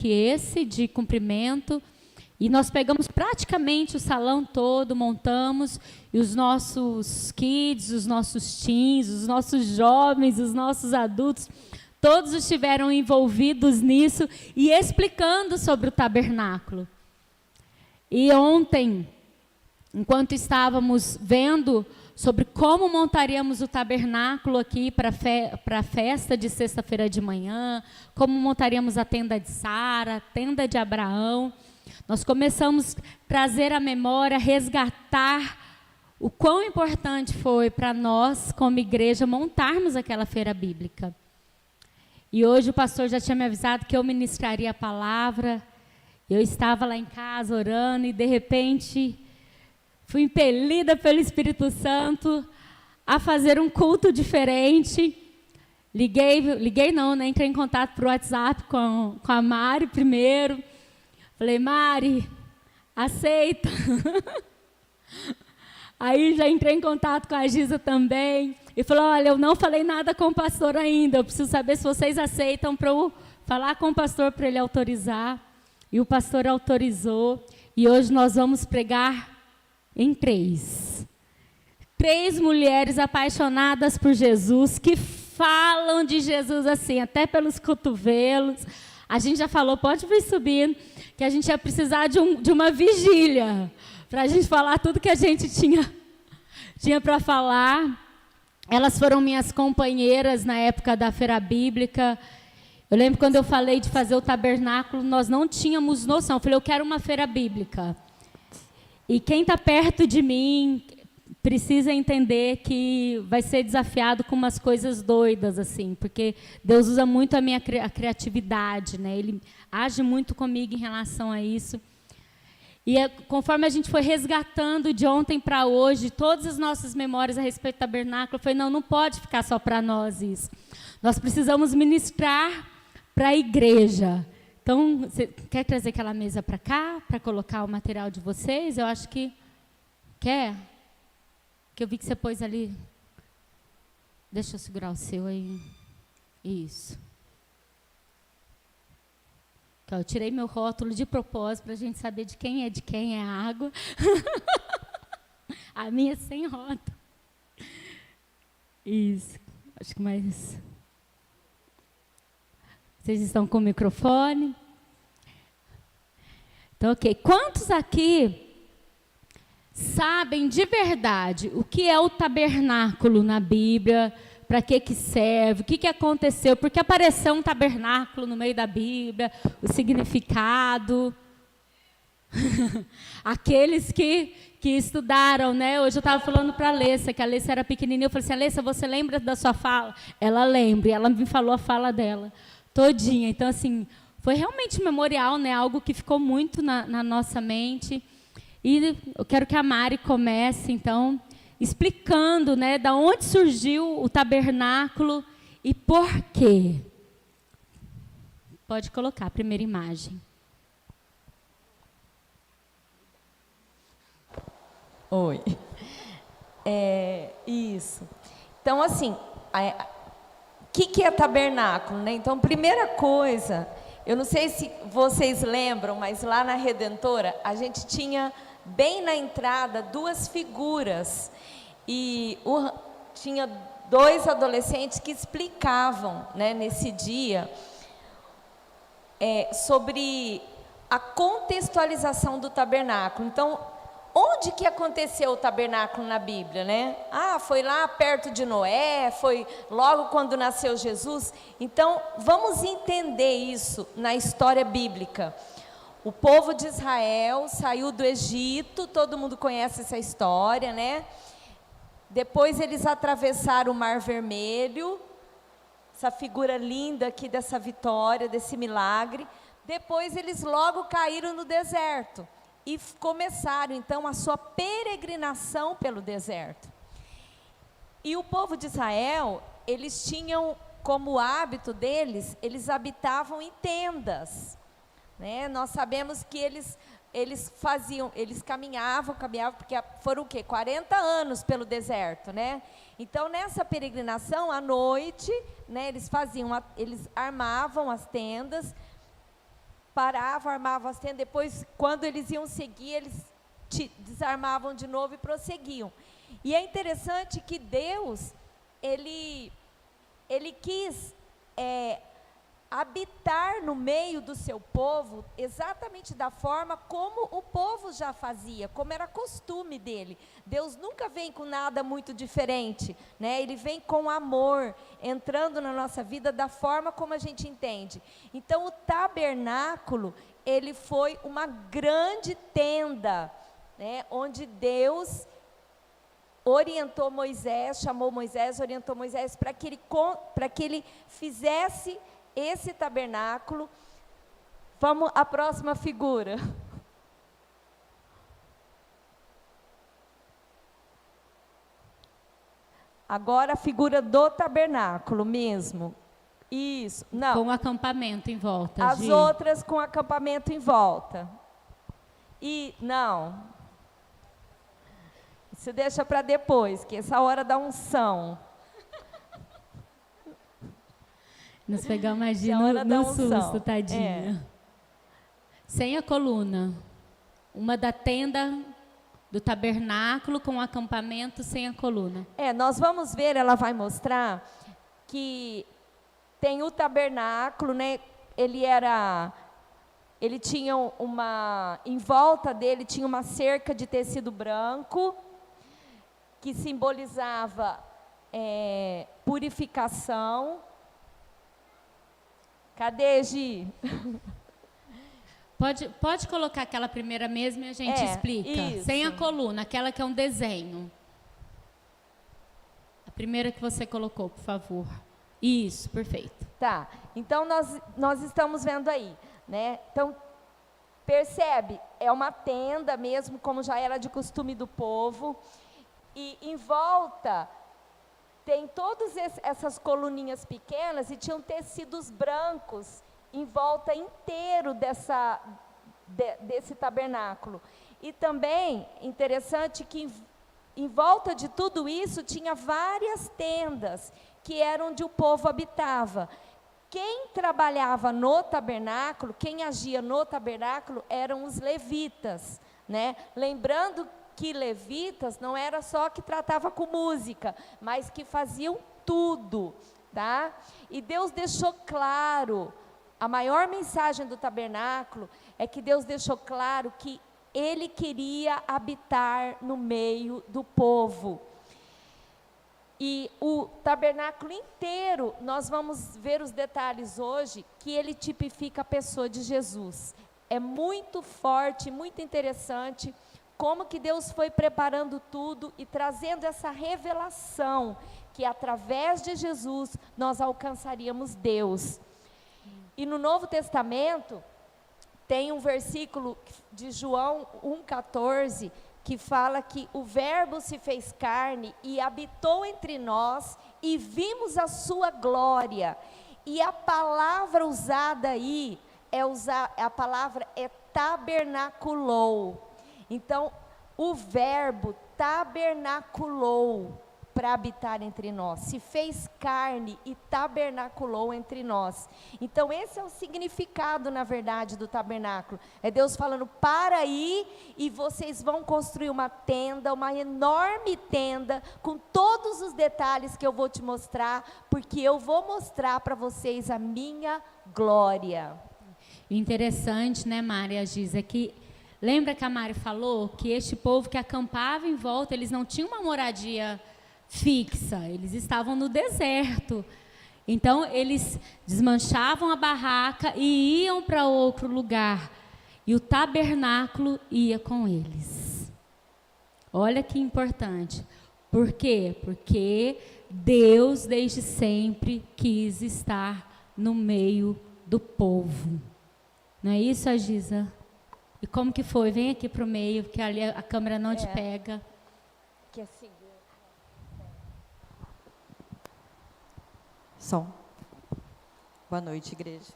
que esse de cumprimento, e nós pegamos praticamente o salão todo, montamos, e os nossos kids, os nossos teens, os nossos jovens, os nossos adultos, todos estiveram envolvidos nisso e explicando sobre o tabernáculo. E ontem, enquanto estávamos vendo sobre como montaríamos o tabernáculo aqui para a festa de sexta-feira de manhã, como montaríamos a tenda de Sara, a tenda de Abraão, nós começamos a trazer à memória, resgatar o quão importante foi para nós, como igreja, montarmos aquela feira bíblica. E hoje o pastor já tinha me avisado que eu ministraria a palavra. Eu estava lá em casa orando e, de repente, fui impelida pelo Espírito Santo a fazer um culto diferente. Liguei não, né? Entrei em contato por WhatsApp com a Mari primeiro. Falei, Mari, aceita. Aí já entrei em contato com a Giza também. E falou, olha, eu não falei nada com o pastor ainda. Eu preciso saber se vocês aceitam para eu falar com o pastor para ele autorizar. E o pastor autorizou. E hoje nós vamos pregar em 3 mulheres apaixonadas por Jesus, que falam de Jesus assim, até pelos cotovelos. A gente já falou, pode vir subindo, que a gente ia precisar de uma vigília, para a gente falar tudo que a gente tinha para falar. Elas foram minhas companheiras na época da Feira Bíblica. Eu lembro quando eu falei de fazer o tabernáculo, nós não tínhamos noção. Eu falei, eu quero uma feira bíblica. E quem está perto de mim precisa entender que vai ser desafiado com umas coisas doidas, assim, porque Deus usa muito a minha criatividade, né? Ele age muito comigo em relação a isso. E conforme a gente foi resgatando de ontem para hoje, todas as nossas memórias a respeito do tabernáculo, eu falei, não pode ficar só para nós isso. Nós precisamos ministrar para a igreja. Então, você quer trazer aquela mesa para cá, para colocar o material de vocês? Eu acho que quer. Que eu vi que você pôs ali. Deixa eu segurar o seu aí. Isso. Então, eu tirei meu rótulo de propósito para a gente saber de quem é a água. A minha sem rótulo. Isso. Acho que mais... Vocês estão com o microfone? Então, ok. Quantos aqui sabem de verdade o que é o tabernáculo na Bíblia? Para que serve? O que aconteceu? Por que apareceu um tabernáculo no meio da Bíblia? O significado? Aqueles que estudaram, né? Hoje eu estava falando para a Alessa, que a Alessa era pequenininha. Eu falei assim, Alessa, você lembra da sua fala? Ela lembra, e ela me falou a fala dela todinha. Então, assim, foi realmente memorial, né? Algo que ficou muito na nossa mente. E eu quero que a Mari comece, então, explicando, né, da onde surgiu o tabernáculo e por quê. Pode colocar a primeira imagem. Oi. Isso. Então, assim, o que é tabernáculo, né? Então, primeira coisa, eu não sei se vocês lembram, mas lá na Redentora, a gente tinha bem na entrada 2 figuras. E tinha 2 adolescentes que explicavam, né, nesse dia, sobre a contextualização do tabernáculo. Então, onde que aconteceu o tabernáculo na Bíblia, né? Foi lá perto de Noé, foi logo quando nasceu Jesus. Então, vamos entender isso na história bíblica. O povo de Israel saiu do Egito, todo mundo conhece essa história, né? Depois eles atravessaram o Mar Vermelho, essa figura linda aqui dessa vitória, desse milagre. Depois eles logo caíram no deserto e começaram então a sua peregrinação pelo deserto. E o povo de Israel, eles tinham como hábito deles, eles habitavam em tendas, né? Nós sabemos que eles caminhavam, porque foram o quê? 40 anos pelo deserto, né? Então, nessa peregrinação, à noite, né, eles armavam as tendas, paravam, armavam as tendas, depois, quando eles iam seguir, eles desarmavam de novo e prosseguiam. E é interessante que Deus, Ele quis habitar no meio do seu povo exatamente da forma como o povo já fazia, como era costume dele. Deus nunca vem com nada muito diferente, né? Ele vem com amor, entrando na nossa vida da forma como a gente entende. Então o tabernáculo, ele foi uma grande tenda, né? Onde Deus orientou Moisés, chamou Moisés, orientou Moisés para que ele fizesse esse tabernáculo. Vamos à próxima figura. Agora a figura do tabernáculo mesmo. Isso, não. Com o acampamento em volta. As outras com acampamento em volta. E, não. Isso deixa para depois, que essa hora da unção. Nos pegamos ali no susto, tadinha. Sem a coluna. Uma da tenda do tabernáculo com o acampamento sem a coluna. Nós vamos ver, ela vai mostrar que tem o tabernáculo, né? Ele tinha em volta dele tinha uma cerca de tecido branco que simbolizava purificação. Cadê, Gi? Pode colocar aquela primeira mesmo e a gente explica. Isso. Sem a coluna, aquela que é um desenho. A primeira que você colocou, por favor. Isso, perfeito. Tá, então nós estamos vendo aí, né? Então, percebe, é uma tenda mesmo, como já era de costume do povo. E em volta tem todas essas coluninhas pequenas e tinham tecidos brancos em volta inteiro desse tabernáculo. E também, interessante que em volta de tudo isso tinha várias tendas, que era onde o povo habitava. Quem trabalhava no tabernáculo, quem agia no tabernáculo, eram os levitas, né? Lembrando que levitas não era só que tratava com música, mas que faziam tudo, tá? E Deus deixou claro, a maior mensagem do tabernáculo é que Deus deixou claro que Ele queria habitar no meio do povo. E o tabernáculo inteiro, nós vamos ver os detalhes hoje, que ele tipifica a pessoa de Jesus. É muito forte, muito interessante, como que Deus foi preparando tudo e trazendo essa revelação, que através de Jesus nós alcançaríamos Deus. E no Novo Testamento, tem um versículo de João 1,14, que fala que o Verbo se fez carne e habitou entre nós e vimos a sua glória. E a palavra usada aí, a palavra é tabernaculou. Então, o Verbo tabernaculou para habitar entre nós, se fez carne e tabernaculou entre nós. Então esse é o significado, na verdade, do tabernáculo. É Deus falando, para aí e vocês vão construir uma tenda, uma enorme tenda, com todos os detalhes que eu vou te mostrar, porque eu vou mostrar para vocês a minha glória. O interessante, né, Mari, Giz, é que lembra que a Mari falou que este povo que acampava em volta, eles não tinham uma moradia fixa, eles estavam no deserto. Então eles desmanchavam a barraca e iam para outro lugar, e o tabernáculo ia com eles. Olha que importante. Por quê? Porque Deus desde sempre quis estar no meio do povo. Não é isso, Agisa? E como que foi? Vem aqui para o meio, porque ali a câmera não te pega. Que assim. Som. Boa noite, igreja.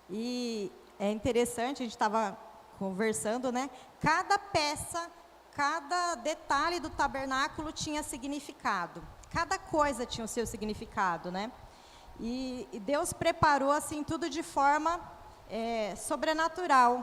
E é interessante, a gente estava conversando, né? Cada peça, cada detalhe do tabernáculo tinha significado. Cada coisa tinha o seu significado, né? E Deus preparou assim tudo de forma sobrenatural.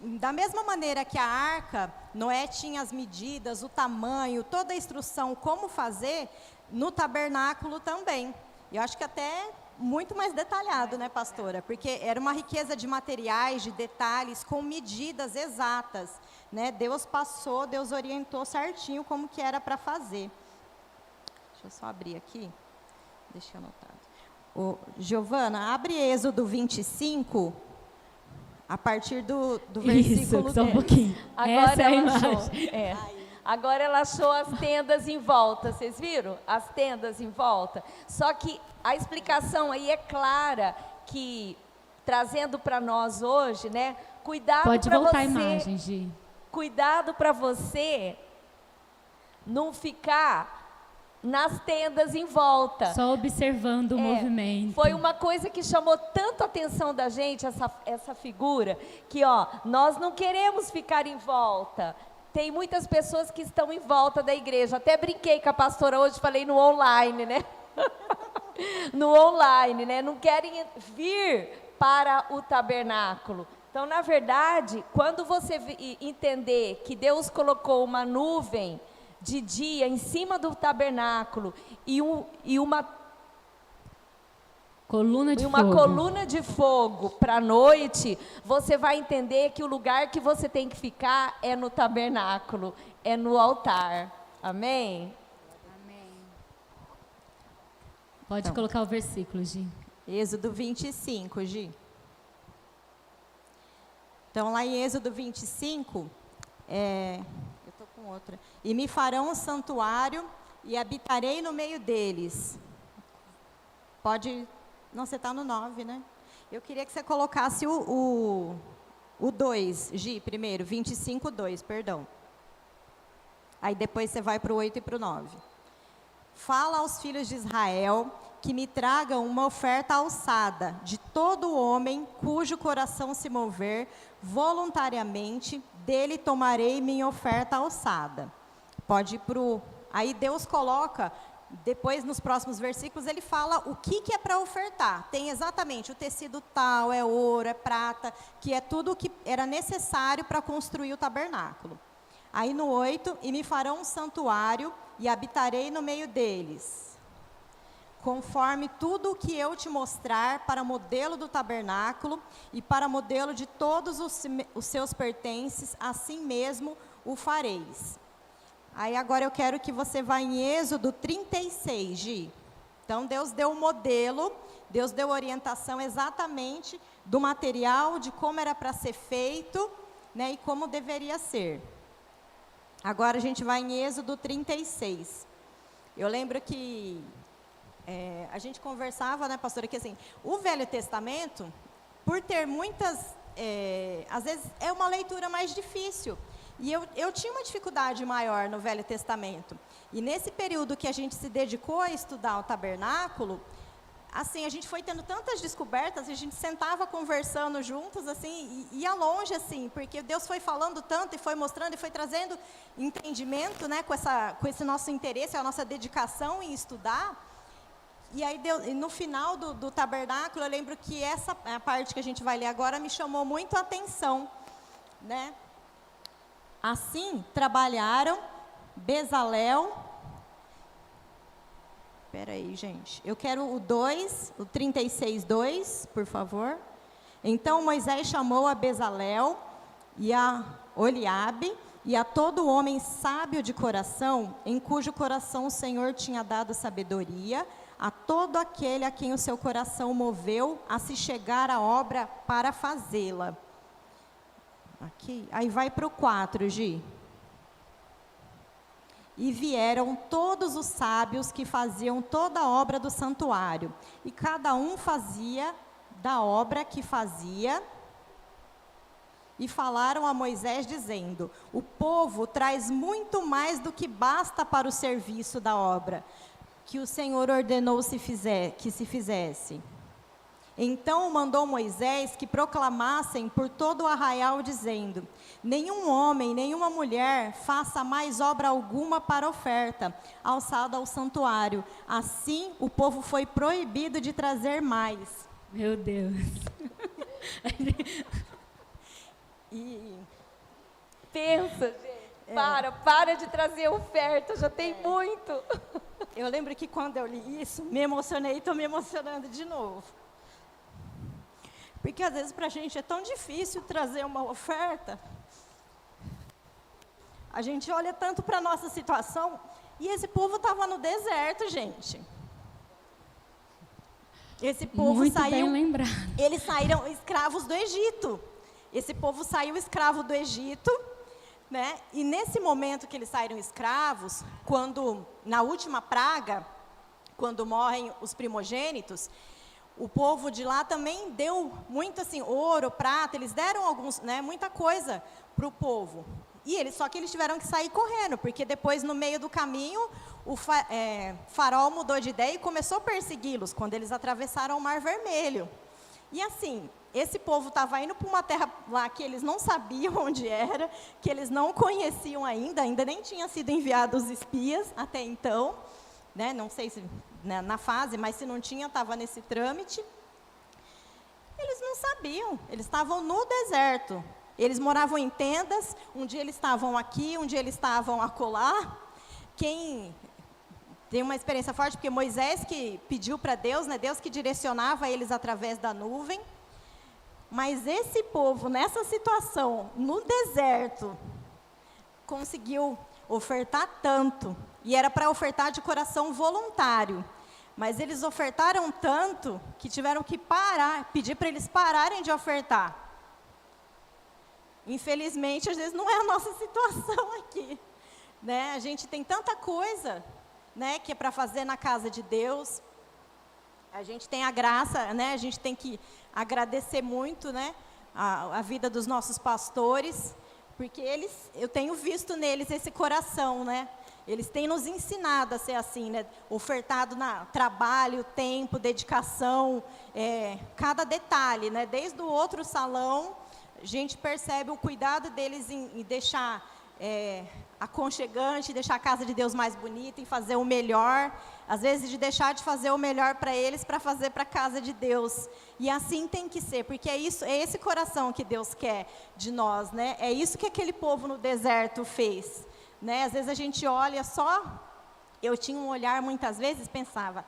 Da mesma maneira que a arca, Noé tinha as medidas, o tamanho, toda a instrução, como fazer, no tabernáculo também. Eu acho que até muito mais detalhado, né, pastora? Porque era uma riqueza de materiais, de detalhes, com medidas exatas, né? Deus orientou certinho como que era para fazer. Deixa eu só abrir aqui. Deixa eu anotar. Giovana, abre Êxodo 25, a partir do versículo Isso, só um 10. pouquinho. Agora Essa é a ela achou. imagem. Agora ela achou as tendas em volta, vocês viram? As tendas em volta. Só que a explicação aí é clara, que trazendo para nós hoje, né? Cuidado para você. Pode voltar a imagem, Gi. Cuidado para você não ficar nas tendas em volta. Só observando o movimento. Foi uma coisa que chamou tanto a atenção da gente, essa figura, que nós não queremos ficar em volta. Tem muitas pessoas que estão em volta da igreja. Até brinquei com a pastora hoje, falei no online, né? No online, né? Não querem vir para o tabernáculo. Então, na verdade, quando você entender que Deus colocou uma nuvem de dia em cima do tabernáculo e uma coluna de fogo para a noite, você vai entender que o lugar que você tem que ficar é no tabernáculo, é no altar. Amém? Amém. Pode colocar o versículo, Gi. Êxodo 25, Gi. Então, lá em Êxodo 25, eu estou com outra. E me farão um santuário e habitarei no meio deles. Pode... Não, você está no 9, né? Eu queria que você colocasse o 2, Gi, primeiro, 25, 2, perdão. Aí depois você vai para o 8 e para o 9. Fala aos filhos de Israel que me tragam uma oferta alçada de todo homem cujo coração se mover voluntariamente, dele tomarei minha oferta alçada. Pode ir para o... Aí Deus coloca... Depois, nos próximos versículos, ele fala o que é para ofertar. Tem exatamente o tecido tal, é ouro, é prata, que é tudo o que era necessário para construir o tabernáculo. Aí no 8, e me farão um santuário e habitarei no meio deles, conforme tudo o que eu te mostrar para modelo do tabernáculo e para modelo de todos os seus pertences, assim mesmo o fareis. Aí agora eu quero que você vá em Êxodo 36, Gi. Então Deus deu o modelo, Deus deu orientação exatamente do material, de como era para ser feito, né, e como deveria ser. Agora a gente vai em Êxodo 36. Eu lembro que a gente conversava, né, pastora, que assim, o Velho Testamento, por ter muitas, às vezes é uma leitura mais difícil. E eu tinha uma dificuldade maior no Velho Testamento. E nesse período que a gente se dedicou a estudar o tabernáculo, assim, a gente foi tendo tantas descobertas, a gente sentava conversando juntos, assim, e ia longe, assim, porque Deus foi falando tanto e foi mostrando e foi trazendo entendimento, né, com esse nosso interesse, a nossa dedicação em estudar. E aí, no final do tabernáculo, eu lembro que essa a parte que a gente vai ler agora me chamou muito a atenção, né? Assim, trabalharam Bezalel. Espera aí, gente. Eu quero o 2, o 36, 2, por favor. Então, Moisés chamou a Bezalel e a Oliabe e a todo homem sábio de coração, em cujo coração o Senhor tinha dado sabedoria, a todo aquele a quem o seu coração moveu a se chegar à obra para fazê-la. Aqui, aí vai para o 4, Gi. E vieram todos os sábios que faziam toda a obra do santuário, e cada um fazia da obra que fazia, e falaram a Moisés dizendo: o povo traz muito mais do que basta para o serviço da obra, que o Senhor ordenou que se fizesse. Então mandou Moisés que proclamassem por todo o arraial, dizendo: nenhum homem, nenhuma mulher faça mais obra alguma para oferta, alçada ao santuário. Assim, o povo foi proibido de trazer mais. Meu Deus. Pensa, gente. Para de trazer oferta, já tem muito. Eu lembro que quando eu li isso, me emocionei e estou me emocionando de novo. Porque às vezes para a gente é tão difícil trazer uma oferta. A gente olha tanto para a nossa situação, e esse povo estava no deserto, gente. Esse povo Muito saiu, bem lembrado. eles saíram escravos do Egito. Esse povo saiu escravo do Egito, né? E nesse momento que eles saíram escravos, quando, na última praga, quando morrem os primogênitos, o povo de lá também deu muito assim, ouro, prata, eles deram alguns, né, muita coisa para o povo. Só que eles tiveram que sair correndo, porque depois, no meio do caminho, o faraó mudou de ideia e começou a persegui-los, quando eles atravessaram o Mar Vermelho. E assim, esse povo estava indo para uma terra lá que eles não sabiam onde era, que eles não conheciam ainda nem tinham sido enviados espias até então, né? Não sei se na fase, mas se não tinha, estava nesse trâmite. Eles não sabiam, eles estavam no deserto. Eles moravam em tendas, um dia eles estavam aqui, um dia eles estavam acolá. Quem tem uma experiência forte, porque Moisés que pediu para Deus, né, Deus que direcionava eles através da nuvem. Mas esse povo, nessa situação, no deserto, conseguiu ofertar tanto. E era para ofertar de coração voluntário. Mas eles ofertaram tanto que tiveram que parar, pedir para eles pararem de ofertar. Infelizmente, às vezes não é a nossa situação aqui, né? A gente tem tanta coisa, né, que é para fazer na casa de Deus. A gente tem a graça, né? A gente tem que agradecer muito, né, a vida dos nossos pastores, porque eu tenho visto neles esse coração, né? Eles têm nos ensinado a ser assim, né? Ofertado na trabalho, tempo, dedicação, cada detalhe, né? Desde o outro salão, a gente percebe o cuidado deles em deixar aconchegante, deixar a casa de Deus mais bonita, em fazer o melhor, às vezes de deixar de fazer o melhor para eles, para fazer para a casa de Deus. E assim tem que ser, porque é esse coração que Deus quer de nós, né? É isso que aquele povo no deserto fez, né? Às vezes a gente olha só, eu tinha um olhar muitas vezes, pensava,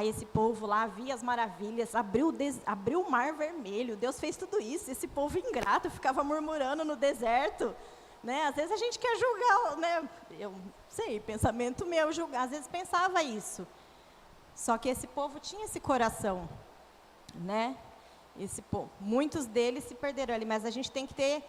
esse povo lá via as maravilhas, abriu o Mar Vermelho, Deus fez tudo isso, esse povo ingrato ficava murmurando no deserto, né? Às vezes a gente quer julgar, né? Eu sei, pensamento meu, julgar, às vezes pensava isso. Só que esse povo tinha esse coração, né? Muitos deles se perderam ali, mas a gente tem que ter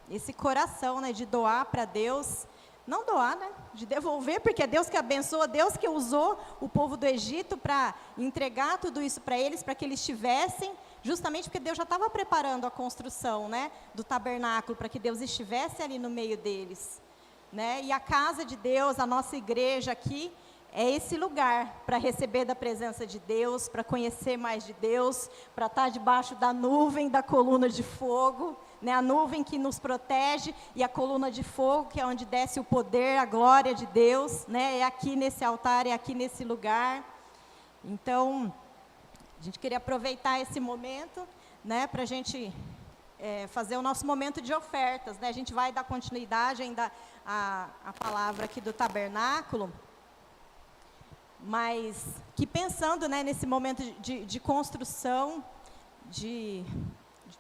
esse coração, né, de doar para Deus. Não doar, né? De devolver, porque é Deus que abençoa, Deus que usou o povo do Egito para entregar tudo isso para eles, para que eles tivessem, justamente porque Deus já estava preparando a construção, né, do tabernáculo, para que Deus estivesse ali no meio deles, né? E a casa de Deus, a nossa igreja aqui, é esse lugar para receber da presença de Deus, para conhecer mais de Deus, para estar debaixo da nuvem, da coluna de fogo, né? A nuvem que nos protege e a coluna de fogo, que é onde desce o poder, a glória de Deus, né? É aqui nesse altar, é aqui nesse lugar. Então, a gente queria aproveitar esse momento, né, para a gente fazer o nosso momento de ofertas, né? A gente vai dar continuidade ainda à palavra aqui do tabernáculo, mas que pensando, né, nesse momento de construção, de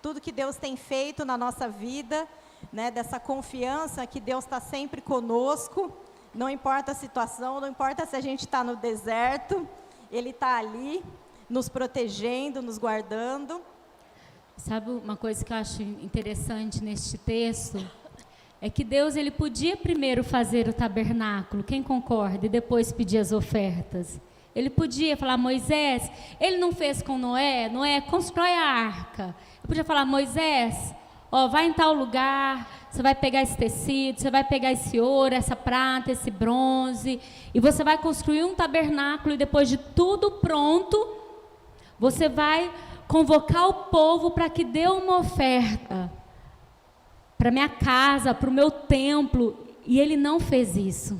tudo que Deus tem feito na nossa vida, né, dessa confiança que Deus está sempre conosco, não importa a situação, não importa se a gente está no deserto, Ele está ali, nos protegendo, nos guardando. Sabe uma coisa que eu acho interessante neste texto? É que Deus, ele podia primeiro fazer o tabernáculo, quem concorda, e depois pedir as ofertas. Ele podia falar, Moisés, ele não fez com Noé, constrói a arca. Ele podia falar, Moisés, vai em tal lugar, você vai pegar esse tecido, você vai pegar esse ouro, essa prata, esse bronze, e você vai construir um tabernáculo, e depois de tudo pronto, você vai convocar o povo para que dê uma oferta para minha casa, para o meu templo, e ele não fez isso.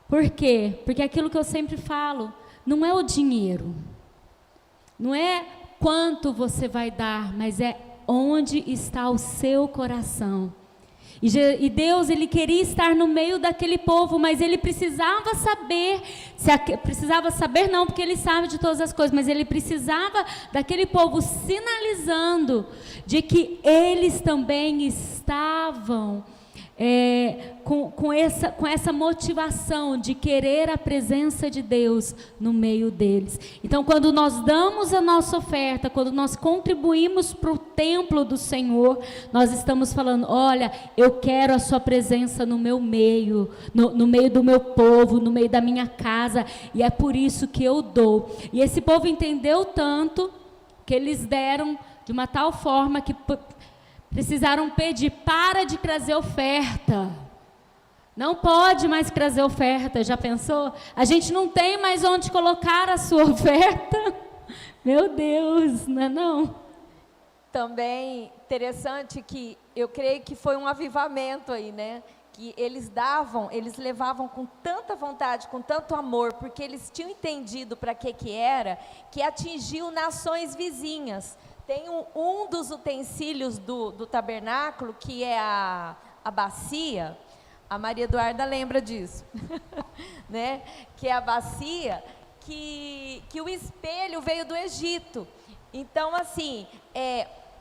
Por quê? Porque aquilo que eu sempre falo, não é o dinheiro, não é quanto você vai dar, mas é onde está o seu coração. E Deus, ele queria estar no meio daquele povo, mas ele precisava saber, precisava saber não, porque ele sabe de todas as coisas, mas ele precisava daquele povo sinalizando de que eles também estavam com essa motivação de querer a presença de Deus no meio deles. Então, quando nós damos a nossa oferta, quando nós contribuímos para o templo do Senhor, nós estamos falando: olha, eu quero a sua presença no meu meio, no meio do meu povo, no meio da minha casa, e é por isso que eu dou. E esse povo entendeu tanto que eles deram de uma tal forma que precisaram pedir: para de trazer oferta. Não pode mais trazer oferta. Já pensou? A gente não tem mais onde colocar a sua oferta. Meu Deus, não é não? Também interessante que eu creio que foi um avivamento aí, né? Que eles levavam com tanta vontade, com tanto amor, porque eles tinham entendido para que era, que atingiu nações vizinhas. Tem um dos utensílios do tabernáculo, que é a bacia. A Maria Eduarda lembra disso, né? Que é a bacia, que o espelho veio do Egito. Então, assim,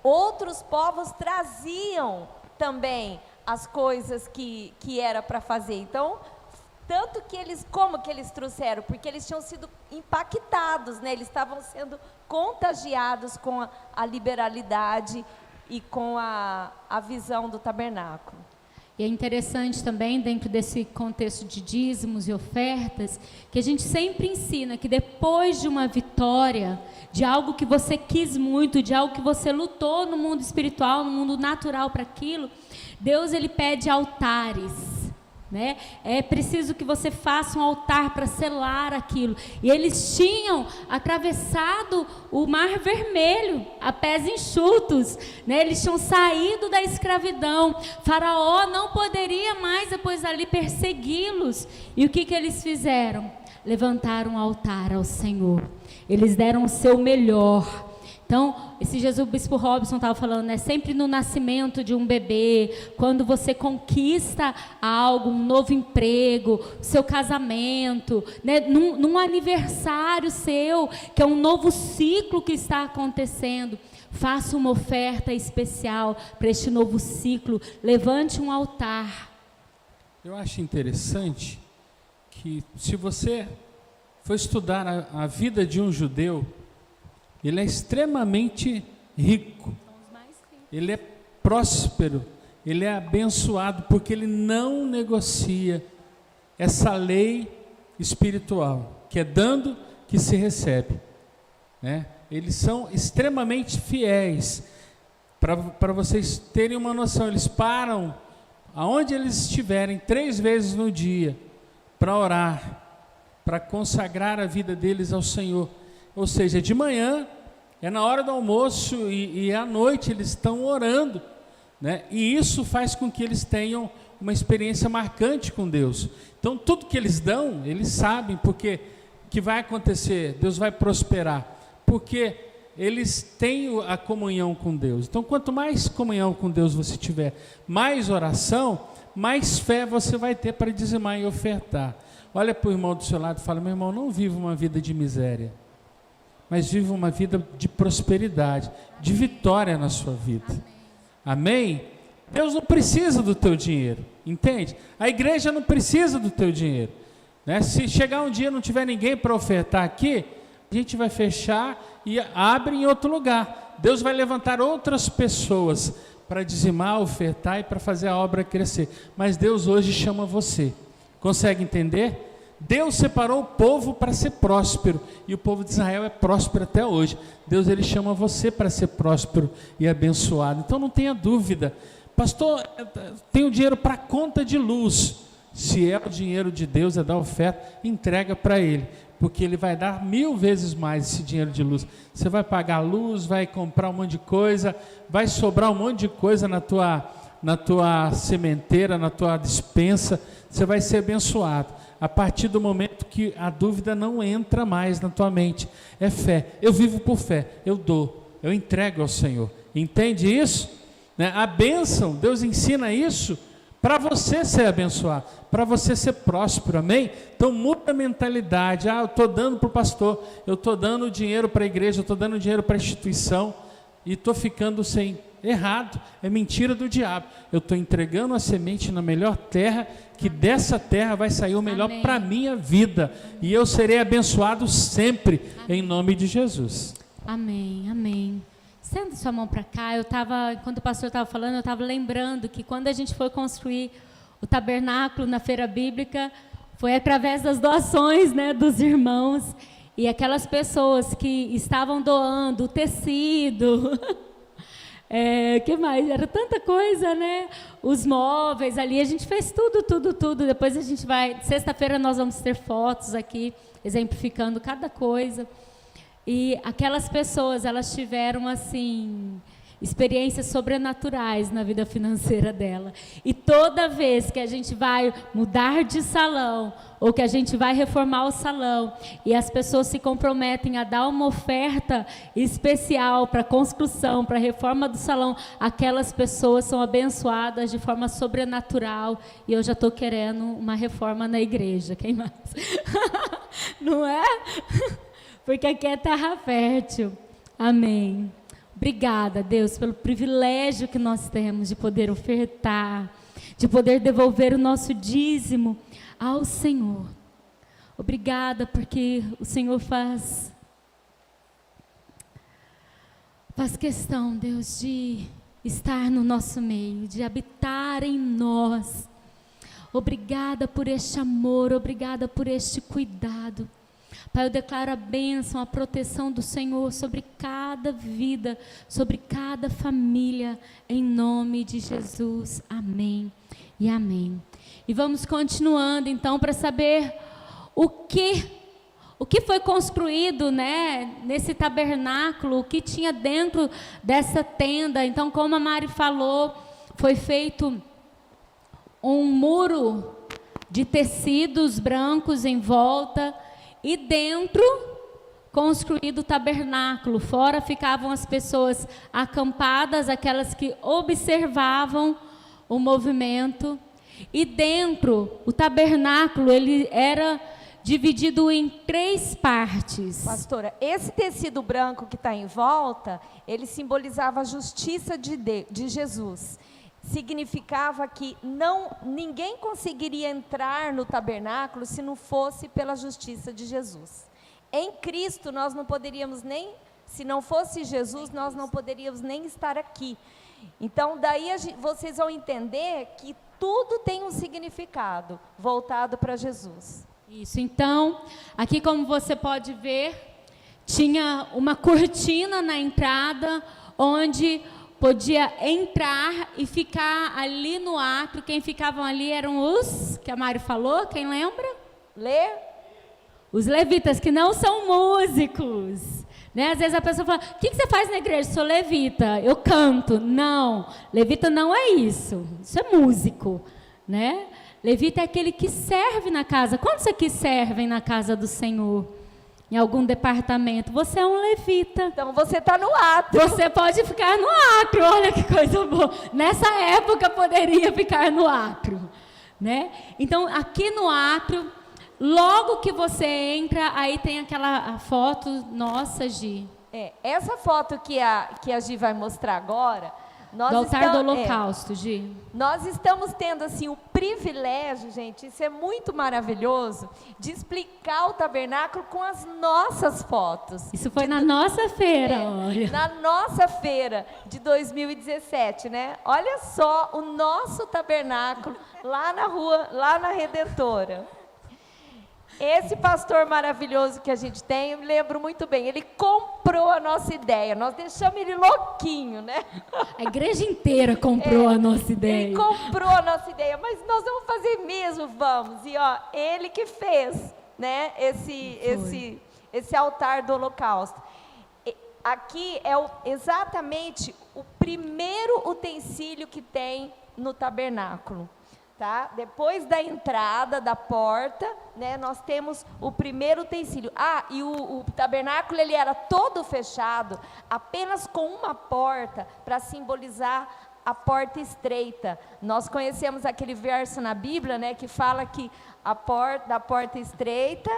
outros povos traziam também as coisas que era para fazer. Então, como que eles trouxeram? Porque eles tinham sido impactados, né? Eles estavam sendo contagiados com a liberalidade e com a visão do tabernáculo. E é interessante também, dentro desse contexto de dízimos e ofertas, que a gente sempre ensina que depois de uma vitória, de algo que você quis muito, de algo que você lutou no mundo espiritual, no mundo natural para aquilo, Deus, ele pede altares. Né? É preciso que você faça um altar para selar aquilo. E eles tinham atravessado o Mar Vermelho a pés enxutos, né? Eles tinham saído da escravidão. Faraó não poderia mais depois ali persegui-los. E o que eles fizeram? Levantaram um altar ao Senhor. Eles deram o seu melhor. Então, esse Jesus, o Bispo Robson estava falando, né? Sempre no nascimento de um bebê, quando você conquista algo, um novo emprego, seu casamento, né? Num aniversário seu, que é um novo ciclo que está acontecendo, faça uma oferta especial para este novo ciclo, levante um altar. Eu acho interessante que, se você for estudar a vida de um judeu, ele é extremamente rico, ele é próspero, ele é abençoado, porque ele não negocia essa lei espiritual, que é dando que se recebe, né? Eles são extremamente fiéis. Para vocês terem uma noção, eles param aonde eles estiverem 3 vezes no dia para orar, para consagrar a vida deles ao Senhor. Ou seja, de manhã é na hora do almoço e à noite eles estão orando, né? E isso faz com que eles tenham uma experiência marcante com Deus. Então, tudo que eles dão, eles sabem porque que vai acontecer, Deus vai prosperar, porque eles têm a comunhão com Deus. Então, quanto mais comunhão com Deus você tiver, mais oração, mais fé você vai ter para dizimar e ofertar. Olha para o irmão do seu lado e fala: meu irmão, não viva uma vida de miséria, mas viva uma vida de prosperidade, de vitória na sua vida. Amém? Deus não precisa do teu dinheiro, entende? A igreja não precisa do teu dinheiro, né? Se chegar um dia e não tiver ninguém para ofertar aqui, a gente vai fechar e abre em outro lugar. Deus vai levantar outras pessoas para dizimar, ofertar e para fazer a obra crescer. Mas Deus hoje chama você. Consegue entender? Deus separou o povo para ser próspero, e o povo de Israel é próspero até hoje. Deus, ele chama você para ser próspero e abençoado. Então não tenha dúvida: pastor, tenho dinheiro para conta de luz. Se é o dinheiro de Deus, é dar oferta, entrega para ele, porque ele vai dar 1000 vezes mais esse dinheiro de luz. Você vai pagar a luz, vai comprar um monte de coisa, vai sobrar um monte de coisa na tua sementeira, na tua despensa. Você vai ser abençoado a partir do momento que a dúvida não entra mais na tua mente. É fé. Eu vivo por fé, eu dou, eu entrego ao Senhor. Entende isso? Né? A bênção, Deus ensina isso para você ser abençoado, para você ser próspero, amém? Então muda a mentalidade. Eu estou dando para o pastor, eu estou dando dinheiro para a igreja, eu estou dando dinheiro para a instituição e estou ficando sem. Errado, é mentira do diabo. Eu estou entregando a semente na melhor terra, que dessa terra vai sair o melhor para a minha vida, e eu serei abençoado sempre, em nome de Jesus. Amém, amém. Estenda sua mão para cá. Quando o pastor estava falando, eu estava lembrando que quando a gente foi construir o tabernáculo na feira bíblica, foi através das doações, né, dos irmãos, e aquelas pessoas que estavam doando o tecido, que mais? Era tanta coisa, né? Os móveis ali, a gente fez tudo. Depois a gente vai, sexta-feira nós vamos ter fotos aqui, exemplificando cada coisa. E aquelas pessoas, elas tiveram, assim, experiências sobrenaturais na vida financeira dela. E toda vez que a gente vai mudar de salão, ou que a gente vai reformar o salão, e as pessoas se comprometem a dar uma oferta especial para a construção, para a reforma do salão, aquelas pessoas são abençoadas de forma sobrenatural. E eu já estou querendo uma reforma na igreja. Quem mais? Não é? Porque aqui é terra fértil. Amém. Obrigada, Deus, pelo privilégio que nós temos de poder ofertar, de poder devolver o nosso dízimo ao Senhor. Obrigada porque o Senhor faz questão, Deus, de estar no nosso meio, de habitar em nós. Obrigada por este amor, obrigada por este cuidado. Pai, eu declaro a bênção, a proteção do Senhor sobre cada vida, sobre cada família, em nome de Jesus. Amém e amém. E vamos continuando, então, para saber o que foi construído, né, nesse tabernáculo, o que tinha dentro dessa tenda. Então, como a Mari falou, foi feito um muro de tecidos brancos em volta, e dentro, construído o tabernáculo. Fora ficavam as pessoas acampadas, aquelas que observavam o movimento. E dentro, o tabernáculo, ele era dividido em 3 partes. Pastora, esse tecido branco que está em volta, ele simbolizava a justiça de Jesus. Significava que ninguém conseguiria entrar no tabernáculo se não fosse pela justiça de Jesus. Em Cristo nós não poderíamos nem, se não fosse Jesus, nós não poderíamos nem estar aqui. Então daí vocês vão entender que tudo tem um significado voltado para Jesus. Isso, então, aqui como você pode ver, tinha uma cortina na entrada, onde podia entrar e ficar ali no átrio. Quem ficavam ali eram os, que a Mari falou, quem lembra? Os levitas, que não são músicos, né? Às vezes a pessoa fala, o que você faz na igreja? Sou levita, eu canto. Não, levita não é isso é músico, né? Levita é aquele que serve na casa. Quantos aqui servem na casa do Senhor? Em algum departamento? Você é um levita. Então você está no átrio. Você pode ficar no átrio, olha que coisa boa. Nessa época poderia ficar no átrio, né? Então aqui no átrio, logo que você entra, aí tem aquela foto nossa, Gi. Essa foto que a Gi vai mostrar agora, do altar do holocausto, Gi. Nós estamos tendo assim o privilégio, gente, isso é muito maravilhoso, de explicar o tabernáculo com as nossas fotos. Isso foi na nossa feira, olha. Na nossa feira de 2017, né? Olha só o nosso tabernáculo lá na rua, lá na Redentora. Esse pastor maravilhoso que a gente tem, eu me lembro muito bem, ele comprou a nossa ideia, nós deixamos ele louquinho, né? A igreja inteira comprou a nossa ideia. Ele comprou a nossa ideia, mas nós vamos fazer mesmo, vamos. E ó, ele que fez, né, esse altar do holocausto. Aqui é exatamente o primeiro utensílio que tem no tabernáculo. Tá? Depois da entrada da porta, né, nós temos o primeiro utensílio. E o tabernáculo ele era todo fechado, apenas com uma porta, para simbolizar a porta estreita. Nós conhecemos aquele verso na Bíblia, né, que fala que da porta estreita,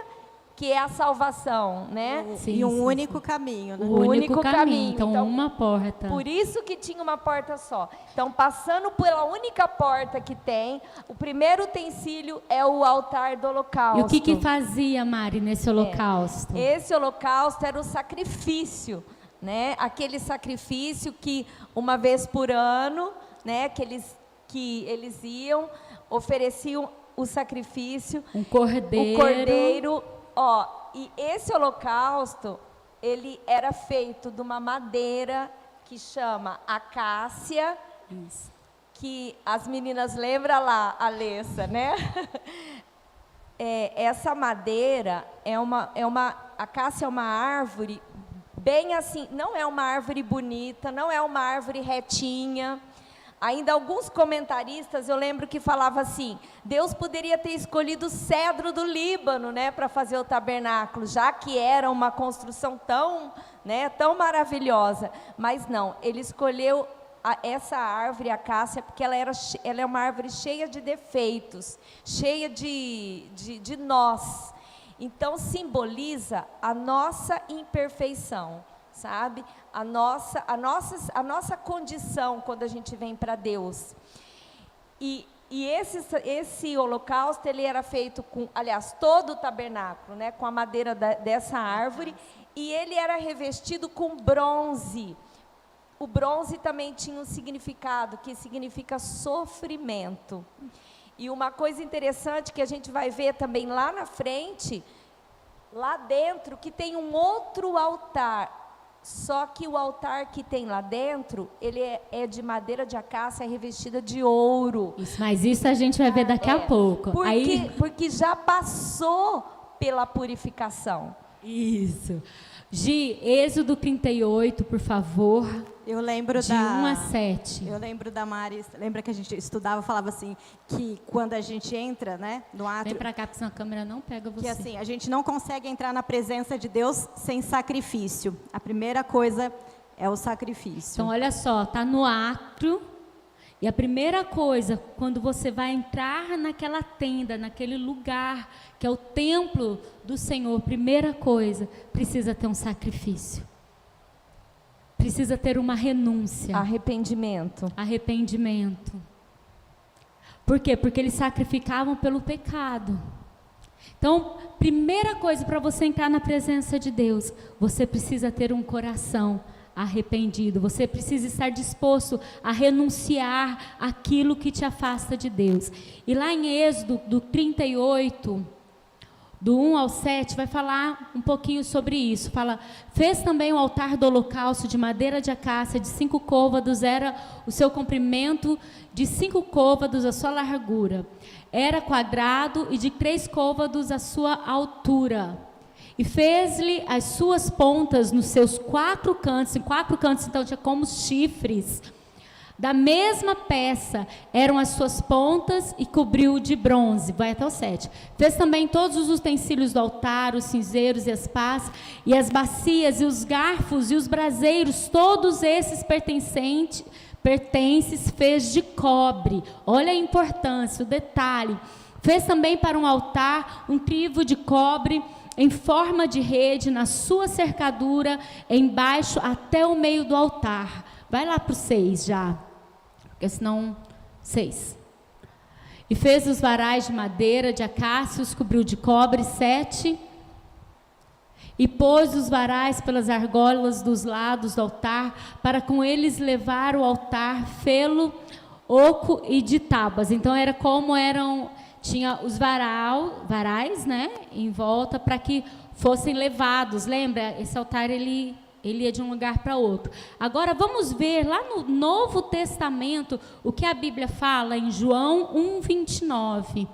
que é a salvação, né? E um único caminho, né? O único caminho. Então, uma porta. Por isso que tinha uma porta só. Então, passando pela única porta que tem, o primeiro utensílio é o altar do holocausto. E o que fazia, Mari, nesse holocausto? Esse holocausto era o sacrifício, né? Aquele sacrifício que uma vez por ano, né, que eles iam, ofereciam o sacrifício. Um cordeiro. O cordeiro. E esse holocausto, ele era feito de uma madeira que chama acácia, Isso. que as meninas lembram lá, a Alessa, né? Essa madeira acácia é uma árvore bem assim, não é uma árvore bonita, não é uma árvore retinha. Ainda alguns comentaristas, eu lembro que falava assim, Deus poderia ter escolhido o cedro do Líbano, né, para fazer o tabernáculo, já que era uma construção tão maravilhosa. Mas não, ele escolheu essa árvore, a acácia, porque ela é uma árvore cheia de defeitos, cheia de nós. Então, simboliza a nossa imperfeição, sabe? A nossa condição quando a gente vem para Deus. E esse holocausto, ele era feito com, aliás, todo o tabernáculo, né, com a madeira dessa árvore, e ele era revestido com bronze. O bronze também tinha um significado, que significa sofrimento. E uma coisa interessante que a gente vai ver também lá na frente, lá dentro, que tem um outro altar. Só que o altar que tem lá dentro, ele é de madeira de acácia revestida de ouro. Mas isso a gente vai ver daqui a pouco. Porque já passou pela purificação. Isso. Gi, Êxodo 38, por favor. Eu lembro de 1 a 7. Eu lembro da Mari, lembra que a gente estudava, falava assim, que quando a gente entra, né, no átrio... Vem para cá, porque senão a câmera não pega você. Que assim, a gente não consegue entrar na presença de Deus sem sacrifício. A primeira coisa é o sacrifício. Então, olha só, está no átrio, e a primeira coisa, quando você vai entrar naquela tenda, naquele lugar, que é o templo do Senhor, primeira coisa, precisa ter um sacrifício. Precisa ter uma renúncia. Arrependimento. Por quê? Porque eles sacrificavam pelo pecado. Então, primeira coisa para você entrar na presença de Deus, você precisa ter um coração arrependido. Você precisa estar disposto a renunciar aquilo que te afasta de Deus. E lá em Êxodo, do 38... do 1 ao 7, vai falar um pouquinho sobre isso. Fala, fez também o altar do holocausto de madeira de acácia, de 5 côvados, era o seu comprimento, de 5 côvados a sua largura. Era quadrado e de 3 côvados a sua altura. E fez-lhe as suas pontas nos seus 4 cantos, em 4 cantos, então tinha como chifres. Da mesma peça eram as suas pontas e cobriu de bronze. Vai até o 7. Fez também todos os utensílios do altar, os cinzeiros e as pás, e as bacias, e os garfos, e os braseiros, todos esses pertences fez de cobre. Olha a importância, o detalhe. Fez também para um altar um crivo de cobre em forma de rede, na sua cercadura, embaixo até o meio do altar. Vai lá para o 6 já, porque senão... 6. E fez os varais de madeira, de acácia, os cobriu de cobre, 7. E pôs os varais pelas argolas dos lados do altar, para com eles levar o altar, fê-lo, oco e de tábuas. Então, era como eram... Tinha os varais, né, em volta, para que fossem levados. Lembra? Esse altar, ele ia de um lugar para outro. Agora, vamos ver lá no Novo Testamento, o que a Bíblia fala em João 1:29.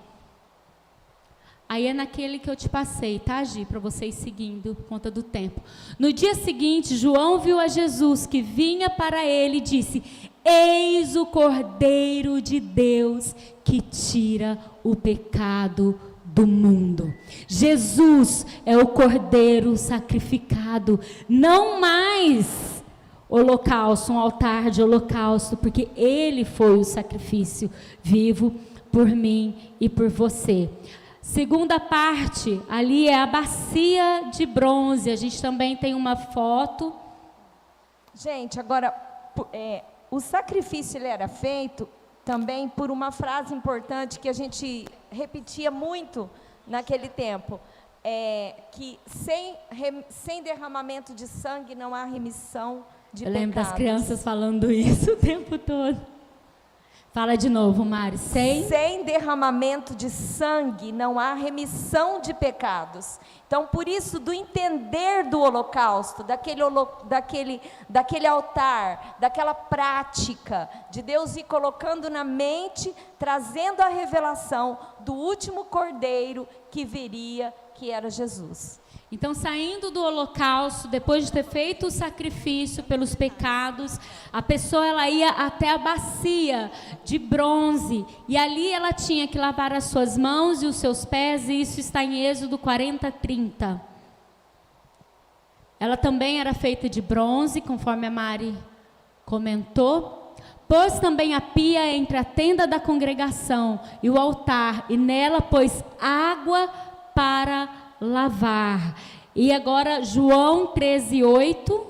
Aí é naquele que eu te passei, tá, Gi? Para vocês seguindo, por conta do tempo. No dia seguinte, João viu a Jesus, que vinha para ele e disse: eis o Cordeiro de Deus, que tira o pecado do mundo. Jesus é o Cordeiro sacrificado, não mais holocausto, um altar de holocausto, porque ele foi o sacrifício vivo por mim e por você. Segunda parte, ali é a bacia de bronze. A gente também tem uma foto. Gente, agora, o sacrifício ele era feito também por uma frase importante que a gente repetia muito naquele tempo, que sem derramamento de sangue não há remissão de pecados. Eu lembro das crianças falando isso o tempo todo. Fala de novo, Mari. Sem derramamento de sangue não há remissão de pecados. Então, por isso, do entender do holocausto, daquele altar, daquela prática, de Deus ir colocando na mente, trazendo a revelação do último cordeiro que viria, que era Jesus. Então, saindo do holocausto, depois de ter feito o sacrifício pelos pecados, a pessoa ela ia até a bacia de bronze, e ali ela tinha que lavar as suas mãos e os seus pés, e isso está em Êxodo 40:30. Ela também era feita de bronze, conforme a Mari comentou. Pôs também a pia entre a tenda da congregação e o altar, e nela pôs água para lavar. E agora João 13:8,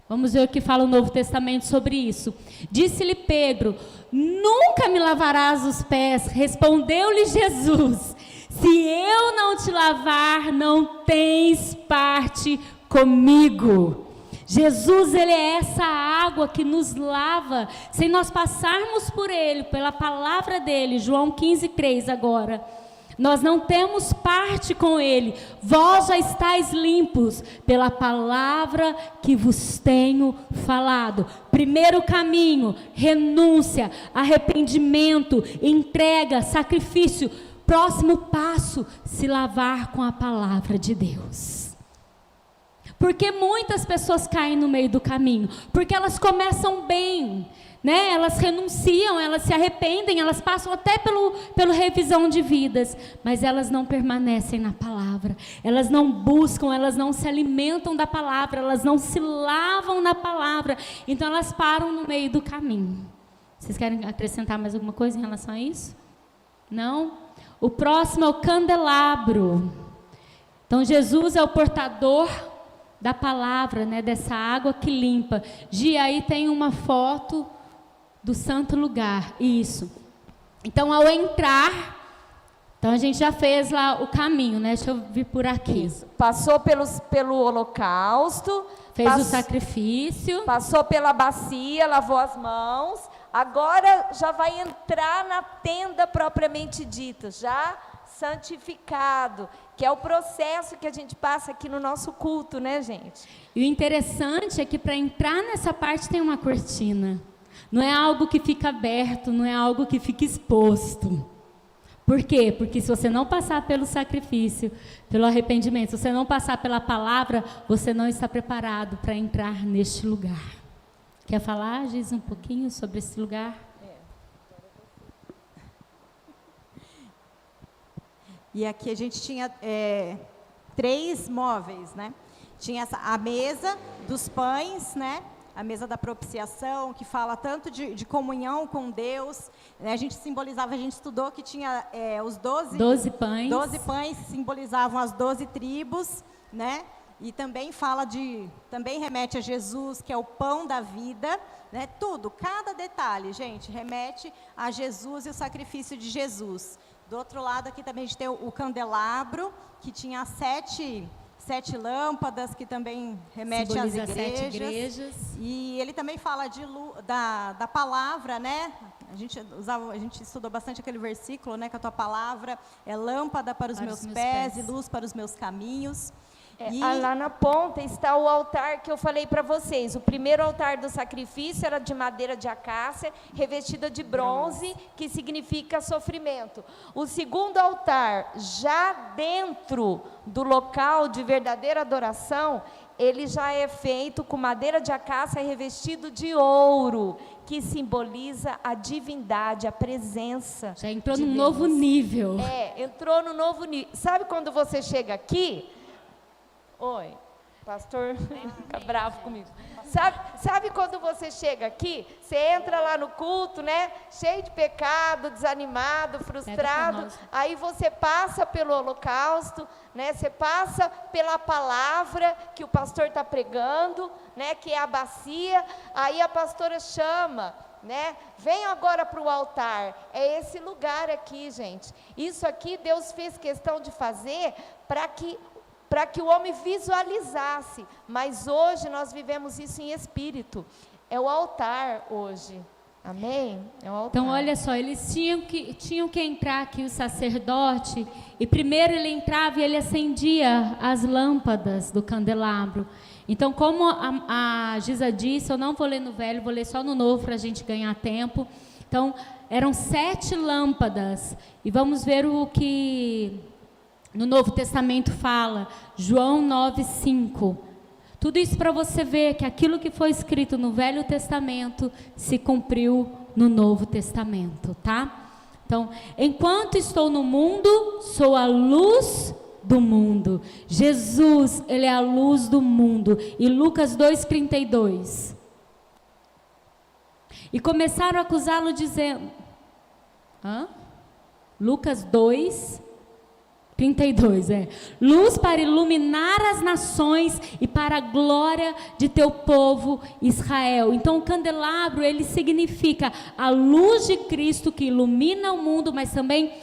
vamos ver o que fala o Novo Testamento sobre isso. Disse-lhe Pedro: nunca me lavarás os pés. Respondeu-lhe Jesus: se eu não te lavar, não tens parte comigo. Jesus, ele é essa água que nos lava, sem nós passarmos por ele, pela palavra dele. João 15:3 agora. Nós não temos parte com ele. Vós já estáis limpos pela palavra que vos tenho falado. Primeiro caminho, renúncia, arrependimento, entrega, sacrifício. Próximo passo, se lavar com a palavra de Deus. Porque muitas pessoas caem no meio do caminho, porque elas começam bem, né? Elas renunciam, elas se arrependem, elas passam até pelo revisão de vidas, mas elas não permanecem na palavra, elas não buscam, elas não se alimentam da palavra, elas não se lavam na palavra, então elas param no meio do caminho. Vocês querem acrescentar mais alguma coisa em relação a isso? Não? O próximo é o candelabro. Então Jesus é o portador da palavra, né, dessa água que limpa. Gia, aí tem uma foto do santo lugar, isso. Então, ao entrar, então a gente já fez lá o caminho, né? Deixa eu vir por aqui. Isso. Passou pelo holocausto. Fez o sacrifício. Passou pela bacia, lavou as mãos. Agora já vai entrar na tenda propriamente dita, já santificado, que é o processo que a gente passa aqui no nosso culto, né, gente? E o interessante é que para entrar nessa parte tem uma cortina. Não é algo que fica aberto, não é algo que fica exposto. Por quê? Porque se você não passar pelo sacrifício, pelo arrependimento, se você não passar pela palavra, você não está preparado para entrar neste lugar. Quer falar, Giz, um pouquinho sobre esse lugar? E aqui a gente tinha 3 móveis, né? Tinha a mesa dos pães, né? A mesa da propiciação, que fala tanto de comunhão com Deus, né? A gente simbolizava, a gente estudou que tinha os 12 pães. 12 pães simbolizavam as 12 tribos, né? E também também remete a Jesus, que é o pão da vida, né? Tudo, cada detalhe, gente, remete a Jesus e o sacrifício de Jesus. Do outro lado aqui também a gente tem o candelabro, que tinha 7 lâmpadas, que também remete às igrejas. 7 igrejas. E ele também fala da palavra, né? A gente estudou bastante aquele versículo, né? Que a tua palavra é lâmpada para os meus pés e luz para os meus caminhos. Lá na ponta está o altar que eu falei para vocês. O primeiro altar do sacrifício era de madeira de acácia, revestida de bronze, que significa sofrimento. O segundo altar, já dentro do local de verdadeira adoração, ele já é feito com madeira de acácia e revestido de ouro, que simboliza a divindade, a presença. Já entrou num novo nível. Entrou no novo nível. Sabe quando você chega aqui? Oi. Pastor fica bravo comigo. Sabe quando você chega aqui, você entra lá no culto, né? Cheio de pecado, desanimado, frustrado. Aí você passa pelo holocausto, né? Você passa pela palavra que o pastor está pregando, né? Que é a bacia. Aí a pastora chama, né? Venham agora para o altar. É esse lugar aqui, gente. Isso aqui Deus fez questão de fazer para que o homem visualizasse, mas hoje nós vivemos isso em espírito, é o altar hoje, amém? É o altar. Então olha só, eles tinham que entrar aqui, o sacerdote, e primeiro ele entrava e ele acendia as lâmpadas do candelabro. Então, como a Giza disse, eu não vou ler no velho, vou ler só no novo para a gente ganhar tempo. Então, eram 7 lâmpadas, e vamos ver o que no Novo Testamento fala, João 9:5. Tudo isso para você ver que aquilo que foi escrito no Velho Testamento se cumpriu no Novo Testamento, tá? Então, enquanto estou no mundo, sou a luz do mundo. Jesus, ele é a luz do mundo. E Lucas 2:32. E começaram a acusá-lo dizendo... Lucas 2:32, luz para iluminar as nações e para a glória de teu povo Israel. Então o candelabro, ele significa a luz de Cristo que ilumina o mundo, mas também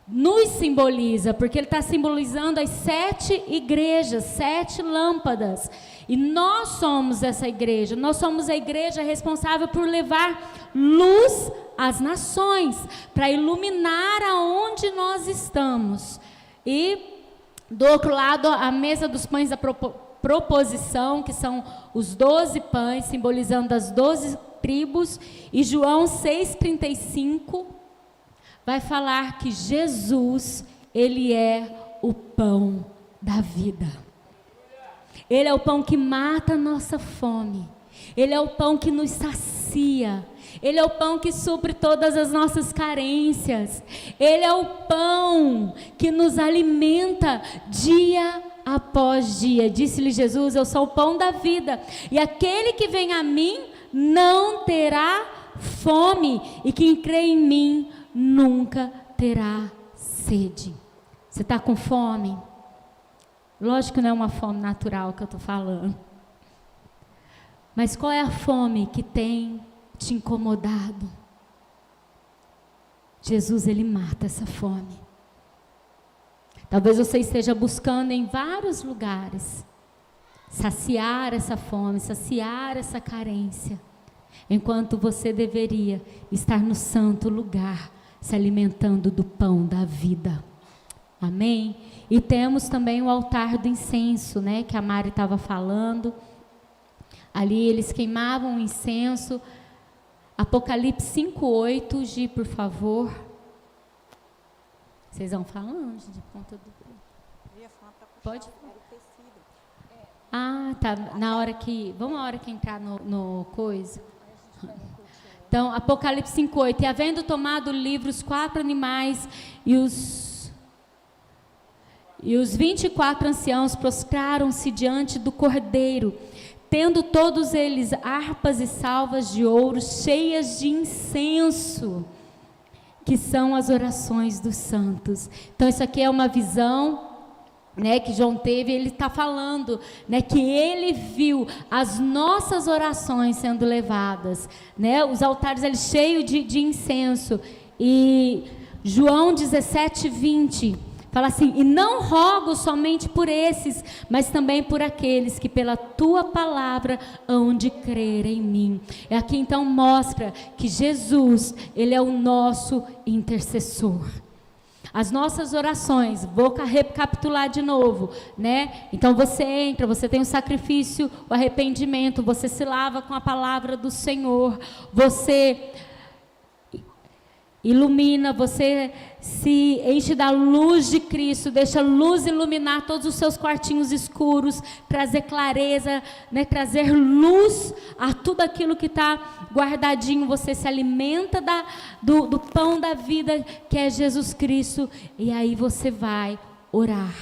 nos simboliza, porque ele está simbolizando as 7 igrejas, 7 lâmpadas, e nós somos essa igreja, nós somos a igreja responsável por levar luz às nações, para iluminar aonde nós estamos. E do outro lado, a mesa dos pães da proposição, que são os 12 pães, simbolizando as 12 tribos. E João 6:35 vai falar que Jesus, ele é o pão da vida. Ele é o pão que mata a nossa fome. Ele é o pão que nos sacia. Ele é o pão que supre todas as nossas carências. Ele é o pão que nos alimenta dia após dia. Disse-lhe Jesus, eu sou o pão da vida. E aquele que vem a mim não terá fome. E quem crê em mim nunca terá sede. Você está com fome? Lógico que não é uma fome natural que eu estou falando. Mas qual é a fome que tem te incomodado? Jesus, ele mata essa fome. Talvez você esteja buscando em vários lugares saciar essa fome, saciar essa carência, enquanto você deveria estar no santo lugar, se alimentando do pão da vida. Amém? E temos também o altar do incenso, né, que a Mari estava falando. Ali eles queimavam o incenso. Apocalipse 5:8, Gi, por favor. Vocês vão falando, de ponta do... Pode? Ah, tá. Na hora que... Vamos na hora que entrar no coisa. Então, Apocalipse 5:8. E havendo tomado o livro, os 4 animais e os 24 anciãos prostraram-se diante do Cordeiro, tendo todos eles harpas e salvas de ouro cheias de incenso, que são as orações dos santos. Então isso aqui é uma visão, né, que João teve. Ele está falando, né, que ele viu as nossas orações sendo levadas, né, os altares ali cheios de incenso. E João 17:20 fala assim, e não rogo somente por esses, mas também por aqueles que pela tua palavra hão de crer em mim. E aqui então mostra que Jesus, ele é o nosso intercessor. As nossas orações, vou recapitular de novo, né? Então você entra, você tem o sacrifício, o arrependimento, você se lava com a palavra do Senhor, você ilumina, você se enche da luz de Cristo, deixa a luz iluminar todos os seus quartinhos escuros, trazer clareza, né, trazer luz a tudo aquilo que está guardadinho. Você se alimenta do pão da vida, que é Jesus Cristo, e aí você vai orar.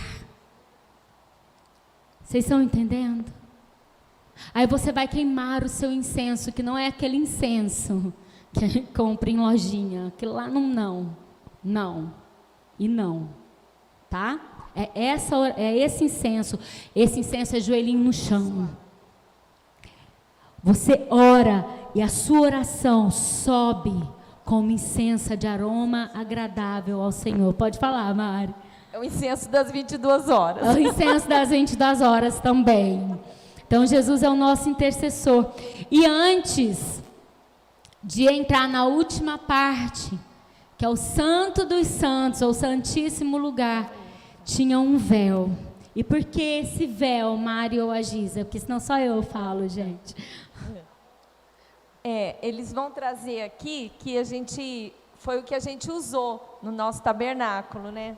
Vocês estão entendendo? Aí você vai queimar o seu incenso, que não é aquele incenso que a gente compra em lojinha. Aquilo lá não. Não. E não. Tá? É esse incenso. Esse incenso é joelhinho no chão. Você ora e a sua oração sobe como incenso de aroma agradável ao Senhor. Pode falar, Mari. É o incenso das 22 horas. É o incenso das 22 horas também. Então, Jesus é o nosso intercessor. E antes de entrar na última parte, que é o Santo dos Santos, ou Santíssimo Lugar, tinha um véu. E por que esse véu, Mário ou a Giza? Porque senão só eu falo, gente. Eles vão trazer aqui que foi o que a gente usou no nosso tabernáculo, né?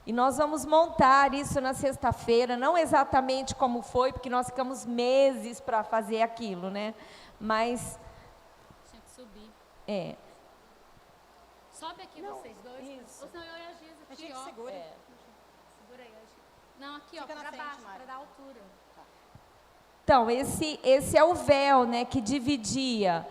E nós vamos montar isso na sexta-feira, não exatamente como foi, porque nós ficamos meses para fazer aquilo, né? Mas... Tinha que subir. Sobe aqui não, vocês dois. Isso. Ou senão eu e a Giza aqui, A gente ó. segura. Segura aí. Não, aqui, ó, Fica na para frente, baixo, Mari. para dar altura. Então, esse é o véu, né, que dividia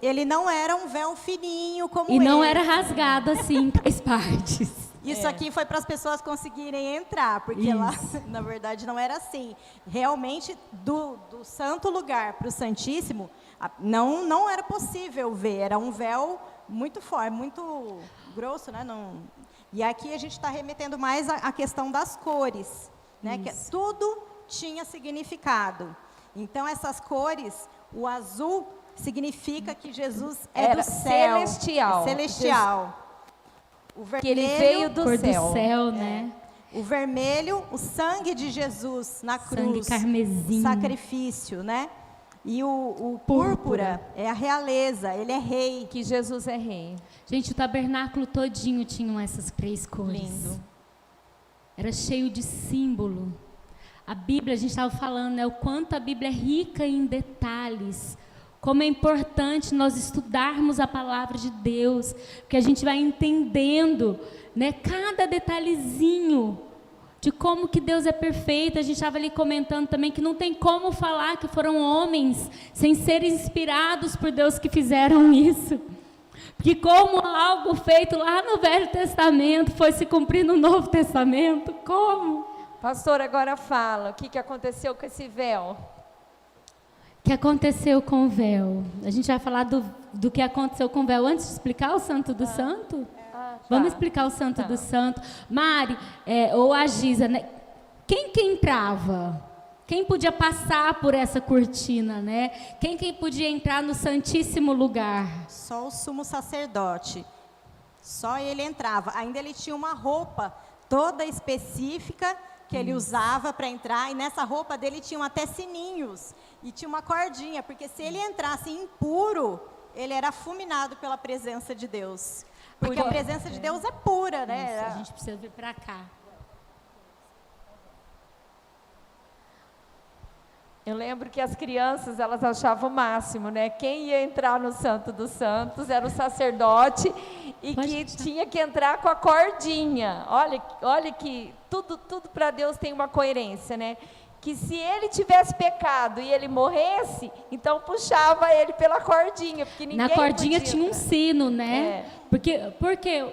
Ele não era um véu fininho como E não esse. era rasgado assim em 3 partes. Isso aqui foi para as pessoas conseguirem entrar, porque lá, na verdade, não era assim. Realmente, do santo lugar para o Santíssimo, não era possível ver. Era um véu muito forte, muito grosso, né? E aqui a gente está remetendo mais à questão das cores, né? Que tudo tinha significado. Então, essas cores, o azul significa que Jesus Era do céu. celestial. Celestial. O vermelho, que ele veio do Cor céu. do céu, né? O vermelho, o sangue de Jesus na cruz. Sangue carmesim. Sacrifício, né? E o púrpura é a realeza, ele é rei. Que Jesus é rei. Gente, o tabernáculo todinho tinha essas 3 cores. Lindo. Era cheio de símbolo. A Bíblia, a gente estava falando, né, o quanto a Bíblia é rica em detalhes. Como é importante nós estudarmos a palavra de Deus, porque a gente vai entendendo, né, cada detalhezinho de como que Deus é perfeito. A gente estava ali comentando também que não tem como falar que foram homens sem serem inspirados por Deus que fizeram isso. Porque como algo feito lá no Velho Testamento foi se cumprir no Novo Testamento, como? Pastor, agora fala, o que aconteceu com esse véu? O que aconteceu com o véu? A gente vai falar do que aconteceu com o véu antes de explicar o Santo do Santo? Vamos explicar o Santo do Santo. Mari, ou a Giza, né? Quem que entrava? Quem podia passar por essa cortina, né? Quem podia entrar no Santíssimo Lugar? Só o sumo sacerdote. Só ele entrava. Ainda ele tinha uma roupa toda específica que ele usava para entrar, e nessa roupa dele tinham até sininhos, e tinha uma cordinha, porque se ele entrasse impuro, ele era fulminado pela presença de Deus. Porque a presença de Deus é pura, né? Isso, a gente precisa vir para cá. Eu lembro que as crianças, elas achavam o máximo, né? Quem ia entrar no Santo dos Santos era o sacerdote e que tinha que entrar com a cordinha. Olha que tudo para Deus tem uma coerência, né? Que se ele tivesse pecado e ele morresse, então puxava ele pela cordinha, porque ninguém Na cordinha podia tinha um entrar. sino, né? Porque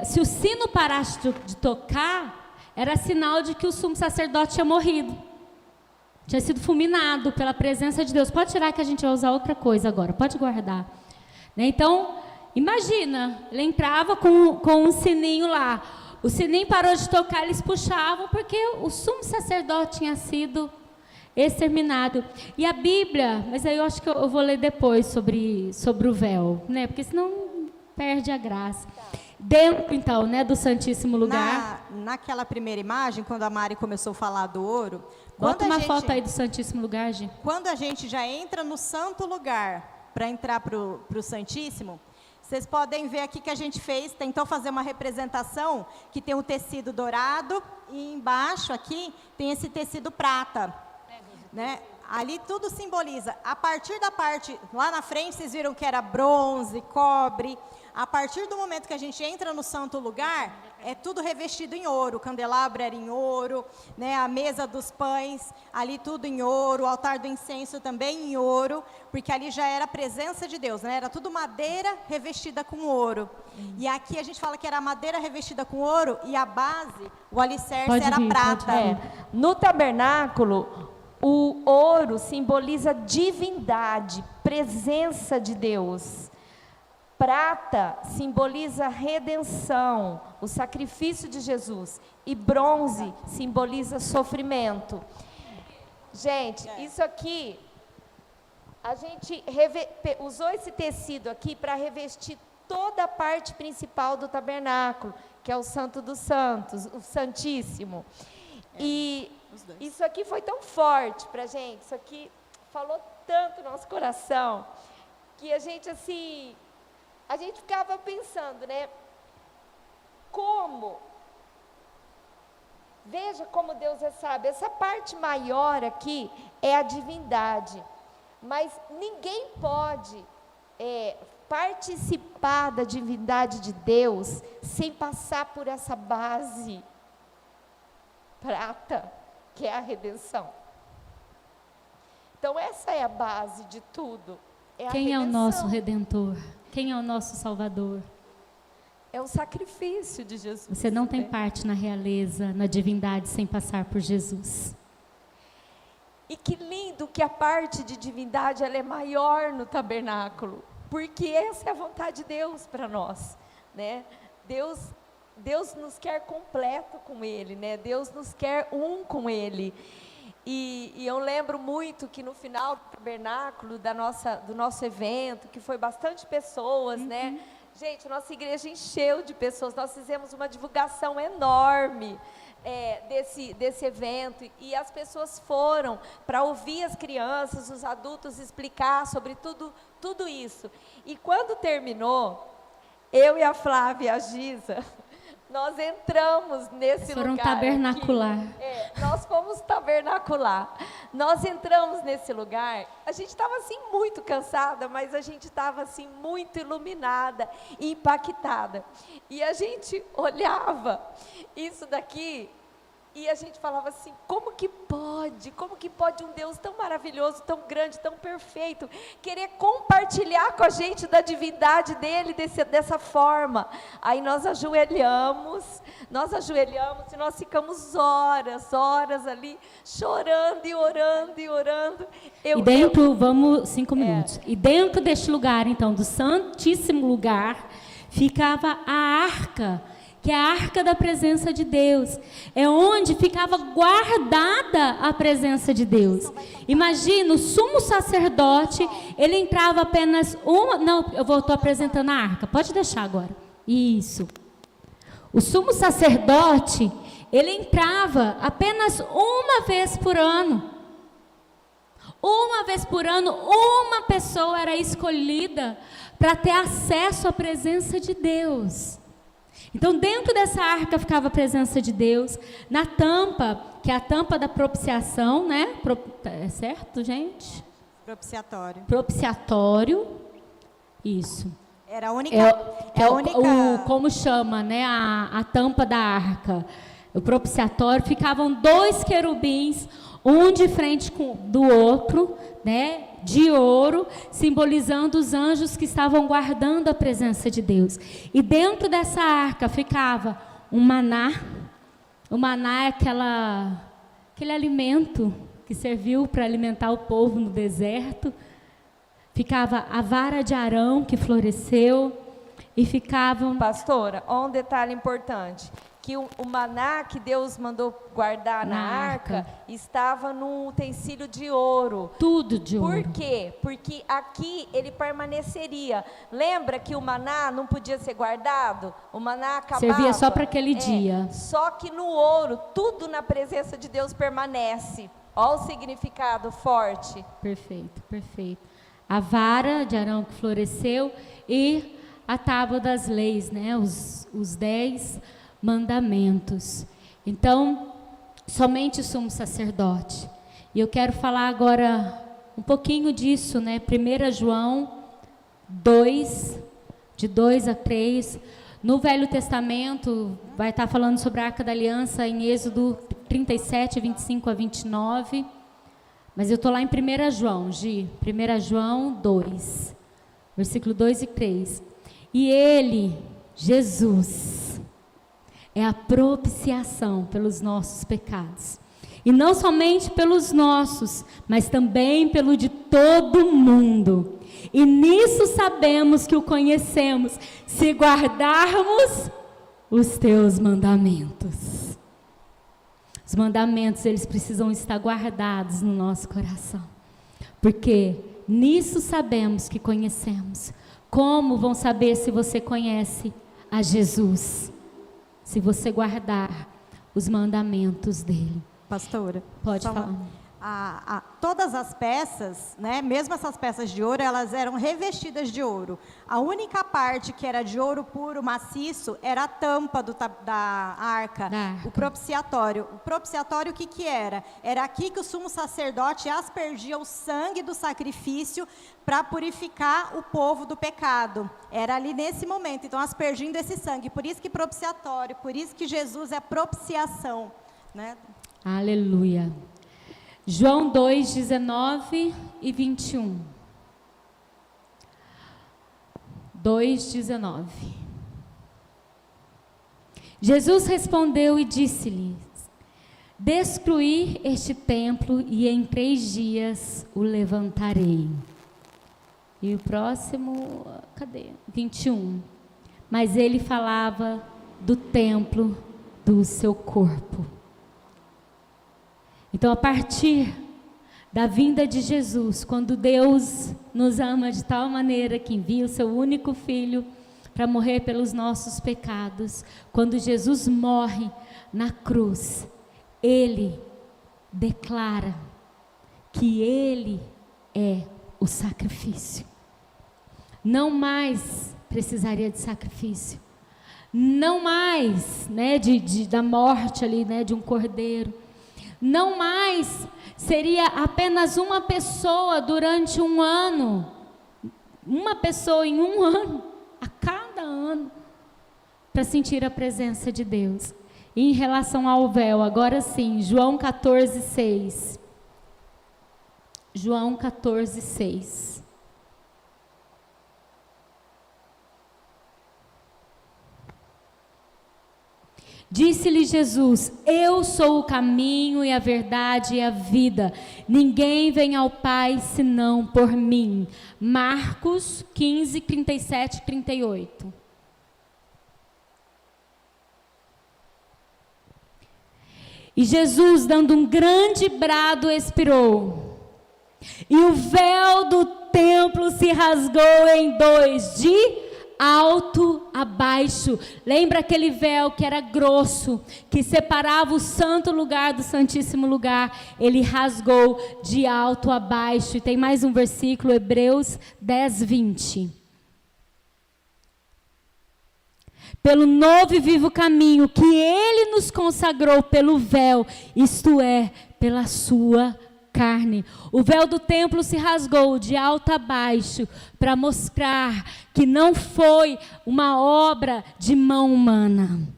se o sino parasse de tocar, era sinal de que o sumo sacerdote tinha morrido. Tinha sido fulminado pela presença de Deus. Pode tirar que a gente vai usar outra coisa agora. Pode guardar. Né? Então, imagina, ele entrava com um sininho lá. O sininho parou de tocar, eles puxavam, porque o sumo sacerdote tinha sido exterminado. E a Bíblia, mas aí eu acho que eu vou ler depois sobre o véu, né? Porque senão perde a graça. Dentro, então, né, do Santíssimo Lugar. Naquela primeira imagem, quando a Mari começou a falar do ouro... Bota uma foto aí do Santíssimo Lugar, gente. Quando a gente já entra no Santo Lugar, para entrar para o Santíssimo, vocês podem ver aqui que a gente tentou fazer uma representação que tem um tecido dourado e embaixo aqui tem esse tecido prata. Né? Ali tudo simboliza. A partir da parte, lá na frente vocês viram que era bronze, cobre. A partir do momento que a gente entra no Santo Lugar, é tudo revestido em ouro. O candelabro era em ouro, né? A mesa dos pães, ali tudo em ouro. O altar do incenso também em ouro, porque ali já era a presença de Deus, né? Era tudo madeira revestida com ouro. E aqui a gente fala que era madeira revestida com ouro e a base, o alicerce era prata. No tabernáculo, o ouro simboliza divindade, presença de Deus. Prata simboliza redenção, o sacrifício de Jesus. E bronze simboliza sofrimento. Gente, isso aqui, a gente usou esse tecido aqui para revestir toda a parte principal do tabernáculo, que é o Santo dos Santos, o Santíssimo. E isso aqui foi tão forte para a gente, isso aqui falou tanto no nosso coração, que a gente assim... A gente ficava pensando, né? Veja como Deus é sábio. Essa parte maior aqui é a divindade. Mas ninguém pode participar da divindade de Deus sem passar por essa base prata, que é a redenção. Então, essa é a base de tudo. Quem é o nosso Redentor? Quem é o nosso Salvador? É o sacrifício de Jesus. Você não tem parte na realeza, na divindade, sem passar por Jesus. E que lindo que a parte de divindade ela é maior no tabernáculo, porque essa é a vontade de Deus para nós, né? Deus nos quer completo com Ele, né? Deus nos quer um com Ele. E eu lembro muito que no final do tabernáculo, do nosso evento, que foi bastante pessoas, né? Gente, nossa igreja encheu de pessoas, nós fizemos uma divulgação enorme desse evento, e as pessoas foram para ouvir as crianças, os adultos explicar sobre tudo isso. E quando terminou, eu e a Flávia e a Giza, nós entramos nesse lugar. Foram tabernacular. Nós fomos tabernacular. Nós entramos nesse lugar. A gente estava assim muito cansada, mas a gente estava assim muito iluminada e impactada. E a gente olhava isso daqui e a gente falava assim: como que pode um Deus tão maravilhoso, tão grande, tão perfeito, querer compartilhar com a gente da divindade dele dessa forma? Aí nós ajoelhamos e nós ficamos horas ali, chorando e orando. Vamos 5 minutos. E dentro deste lugar, então, do Santíssimo Lugar, ficava a arca, que é a arca da presença de Deus. É onde ficava guardada a presença de Deus. Imagina, o sumo sacerdote, ele entrava apenas uma... Não, eu estou apresentando a arca, pode deixar agora. Isso. O sumo sacerdote, ele entrava apenas uma vez por ano. Uma vez por ano, uma pessoa era escolhida para ter acesso à presença de Deus. Então, dentro dessa arca ficava a presença de Deus. Na tampa, que é a tampa da propiciação, né? É certo, gente? Propiciatório. Isso. Era a única... Como chama, né? A tampa da arca. O propiciatório. Ficavam 2 querubins, um de frente do outro, né? De ouro, simbolizando os anjos que estavam guardando a presença de Deus. E dentro dessa arca ficava um maná. O maná é aquele alimento que serviu para alimentar o povo no deserto. Ficava a vara de Arão que floresceu e ficavam... Pastora, um detalhe importante, que o maná que Deus mandou guardar na arca estava num utensílio de ouro. Tudo de ouro. Por quê? Porque aqui ele permaneceria. Lembra que o maná não podia ser guardado? O maná acabava. Servia só para aquele dia. Só que no ouro, tudo na presença de Deus permanece. Olha o significado forte. Perfeito, perfeito. A vara de Arão que floresceu e a tábua das leis, né? Os 10 mandamentos. Então, somente o sumo sacerdote. E eu quero falar agora um pouquinho disso, né? 1 João 2, de 2 a 3, No Velho Testamento, vai estar falando sobre a Arca da Aliança em Êxodo 37, 25 a 29. Mas eu estou lá em 1 João, Gi. 1 João 2, versículo 2 e 3. E ele, Jesus, é a propiciação pelos nossos pecados. E não somente pelos nossos, mas também pelo de todo mundo. E nisso sabemos que o conhecemos, se guardarmos os teus mandamentos. Os mandamentos, eles precisam estar guardados no nosso coração. Porque nisso sabemos que conhecemos. Como vão saber se você conhece a Jesus? Se você guardar os mandamentos dele. Pastora, Pode falar. Todas as peças, né, mesmo essas peças de ouro, elas eram revestidas de ouro. A única parte que era de ouro puro, maciço, era a tampa da arca, o propiciatório. O propiciatório, o que era? Era aqui que o sumo sacerdote aspergia o sangue do sacrifício para purificar o povo do pecado. Era ali nesse momento, então aspergindo esse sangue. Por isso que propiciatório, por isso que Jesus é propiciação, né? Aleluia. João 2, 19 e 21. 2, 19. Jesus respondeu e disse-lhes: destruir este templo e em 3 dias o levantarei. E o próximo, cadê? 21. Mas ele falava do templo do seu corpo. Então, a partir da vinda de Jesus, quando Deus nos ama de tal maneira que envia o seu único filho para morrer pelos nossos pecados, quando Jesus morre na cruz, ele declara que ele é o sacrifício. Não mais precisaria de sacrifício. Não mais, né, da morte ali, né, de um cordeiro. Não mais seria apenas uma pessoa durante um ano, uma pessoa em um ano, a cada ano, para sentir a presença de Deus. E em relação ao véu, agora sim, João 14, 6. João 14, 6. Disse-lhe Jesus: eu sou o caminho e a verdade e a vida. Ninguém vem ao Pai senão por mim. Marcos 15, 37 e 38. E Jesus, dando um grande brado, expirou. E o véu do templo se rasgou em 2, de alto a baixo. Lembra aquele véu que era grosso, que separava o santo lugar do santíssimo lugar? Ele rasgou de alto a baixo. E tem mais um versículo, Hebreus 10, 20. Pelo novo e vivo caminho que ele nos consagrou pelo véu, isto é, pela sua carne. O véu do templo se rasgou de alto a baixo para mostrar que não foi uma obra de mão humana,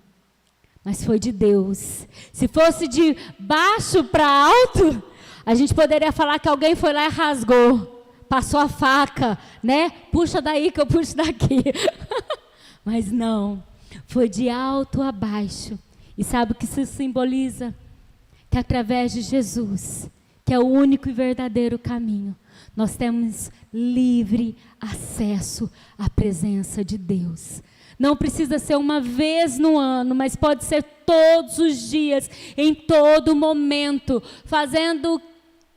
mas foi de Deus. Se fosse de baixo para alto, a gente poderia falar que alguém foi lá e rasgou, passou a faca, né? Puxa daí que eu puxo daqui. Mas não, foi de alto a baixo. E sabe o que isso simboliza? Que através de Jesus, que é o único e verdadeiro caminho, nós temos livre acesso à presença de Deus. Não precisa ser uma vez no ano, mas pode ser todos os dias, em todo momento, fazendo o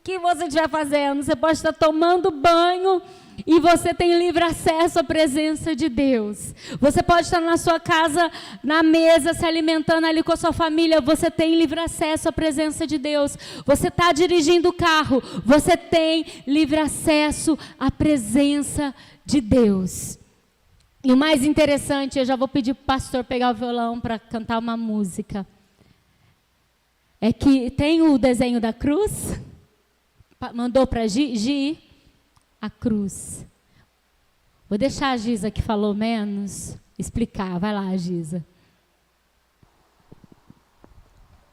que você estiver fazendo. Você pode estar tomando banho e você tem livre acesso à presença de Deus. Você pode estar na sua casa, na mesa, se alimentando ali com a sua família. Você tem livre acesso à presença de Deus. Você está dirigindo o carro. Você tem livre acesso à presença de Deus. E o mais interessante, eu já vou pedir para o pastor pegar o violão para cantar uma música. É que tem o desenho da cruz. Mandou para Gi. A cruz. Vou deixar a Giza que falou menos, explicar. Vai lá, Giza.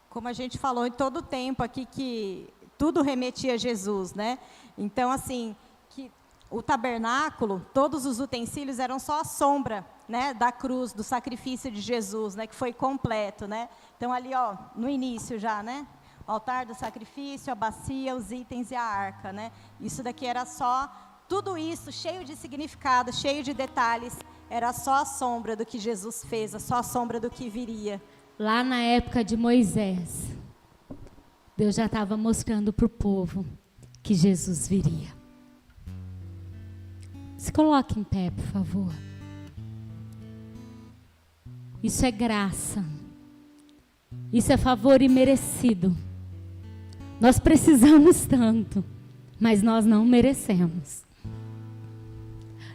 Como a gente falou em todo o tempo aqui, que tudo remetia a Jesus, né? Então, assim, que o tabernáculo, todos os utensílios eram só a sombra, né, da cruz, do sacrifício de Jesus, né, que foi completo, né? Então, ali, ó, no início já, né? O altar do sacrifício, a bacia, os itens e a arca, né? Isso daqui era só, tudo isso cheio de significado, cheio de detalhes, era só a sombra do que Jesus fez, só a sombra do que viria. Lá na época de Moisés, Deus já estava mostrando para o povo que Jesus viria. Se coloque em pé, por favor. Isso é graça. Isso é favor imerecido. Nós precisamos tanto, mas nós não merecemos.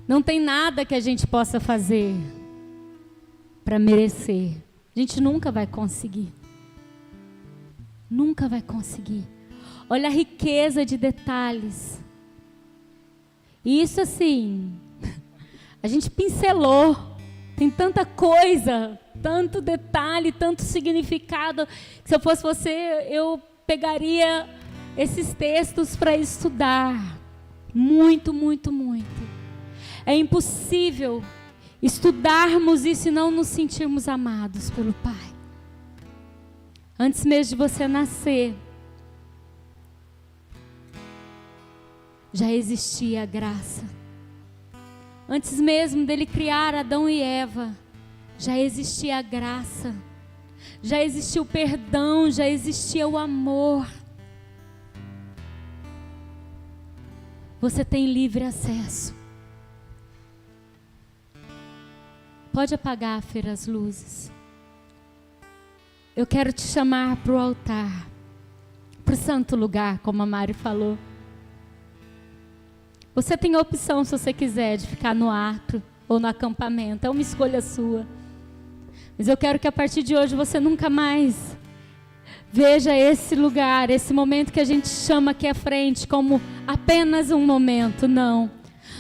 Não tem nada que a gente possa fazer para merecer. A gente nunca vai conseguir. Nunca vai conseguir. Olha a riqueza de detalhes. E isso assim, a gente pincelou. Tem tanta coisa, tanto detalhe, tanto significado. Que se eu fosse você, eu pegaria esses textos para estudar. Muito, muito, muito. É impossível estudarmos isso e não nos sentirmos amados pelo Pai. Antes mesmo de você nascer, já existia a graça. Antes mesmo dele criar Adão e Eva, já existia a graça. Já existia o perdão, já existia o amor. Você tem livre acesso. Pode apagar, Fer, as luzes. Eu quero te chamar para o altar, para o santo lugar, como a Mari falou. Você tem a opção, se você quiser, de ficar no átrio ou no acampamento. É uma escolha sua. Mas eu quero que a partir de hoje você nunca mais veja esse lugar, esse momento que a gente chama aqui à frente como apenas um momento. Não.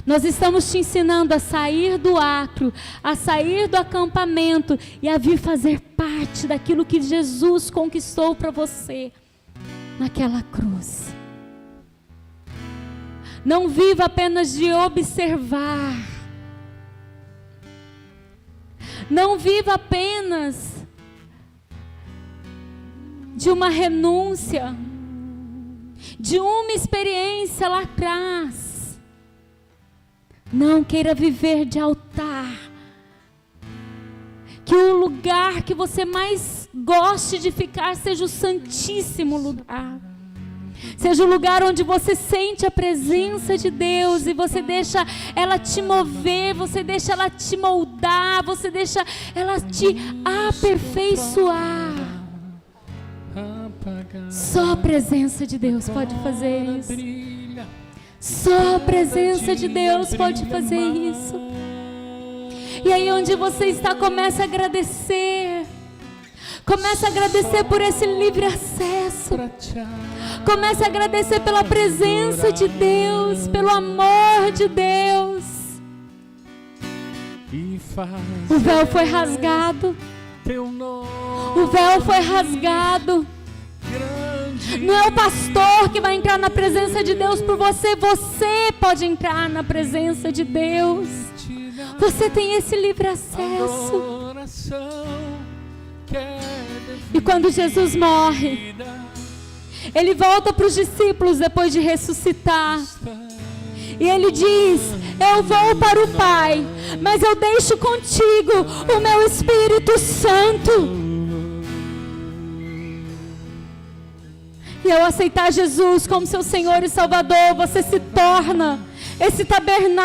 Nós estamos te ensinando a sair do átrio, a sair do acampamento e a vir fazer parte daquilo que Jesus conquistou para você naquela cruz. Não viva apenas de observar. Não viva apenas de uma renúncia, de uma experiência lá atrás. Não queira viver de altar. Que o lugar que você mais goste de ficar seja o santíssimo lugar. Seja o lugar onde você sente a presença de Deus e você deixa ela te mover, você deixa ela te moldar, você deixa ela te aperfeiçoar. Só a presença de Deus pode fazer isso. Só a presença de Deus pode fazer isso. E aí onde você está, comece a agradecer. Comece a agradecer por esse livre acesso. Comece a agradecer pela presença de Deus, pelo amor de Deus. O véu foi rasgado. O véu foi rasgado. Não é o pastor que vai entrar na presença de Deus por você. Você pode entrar na presença de Deus. Você tem esse livre acesso. E quando Jesus morre, Ele volta para os discípulos depois de ressuscitar. E Ele diz: eu vou para o Pai, mas eu deixo contigo o meu Espírito Santo. E ao aceitar Jesus como seu Senhor e Salvador, você se torna esse tabernáculo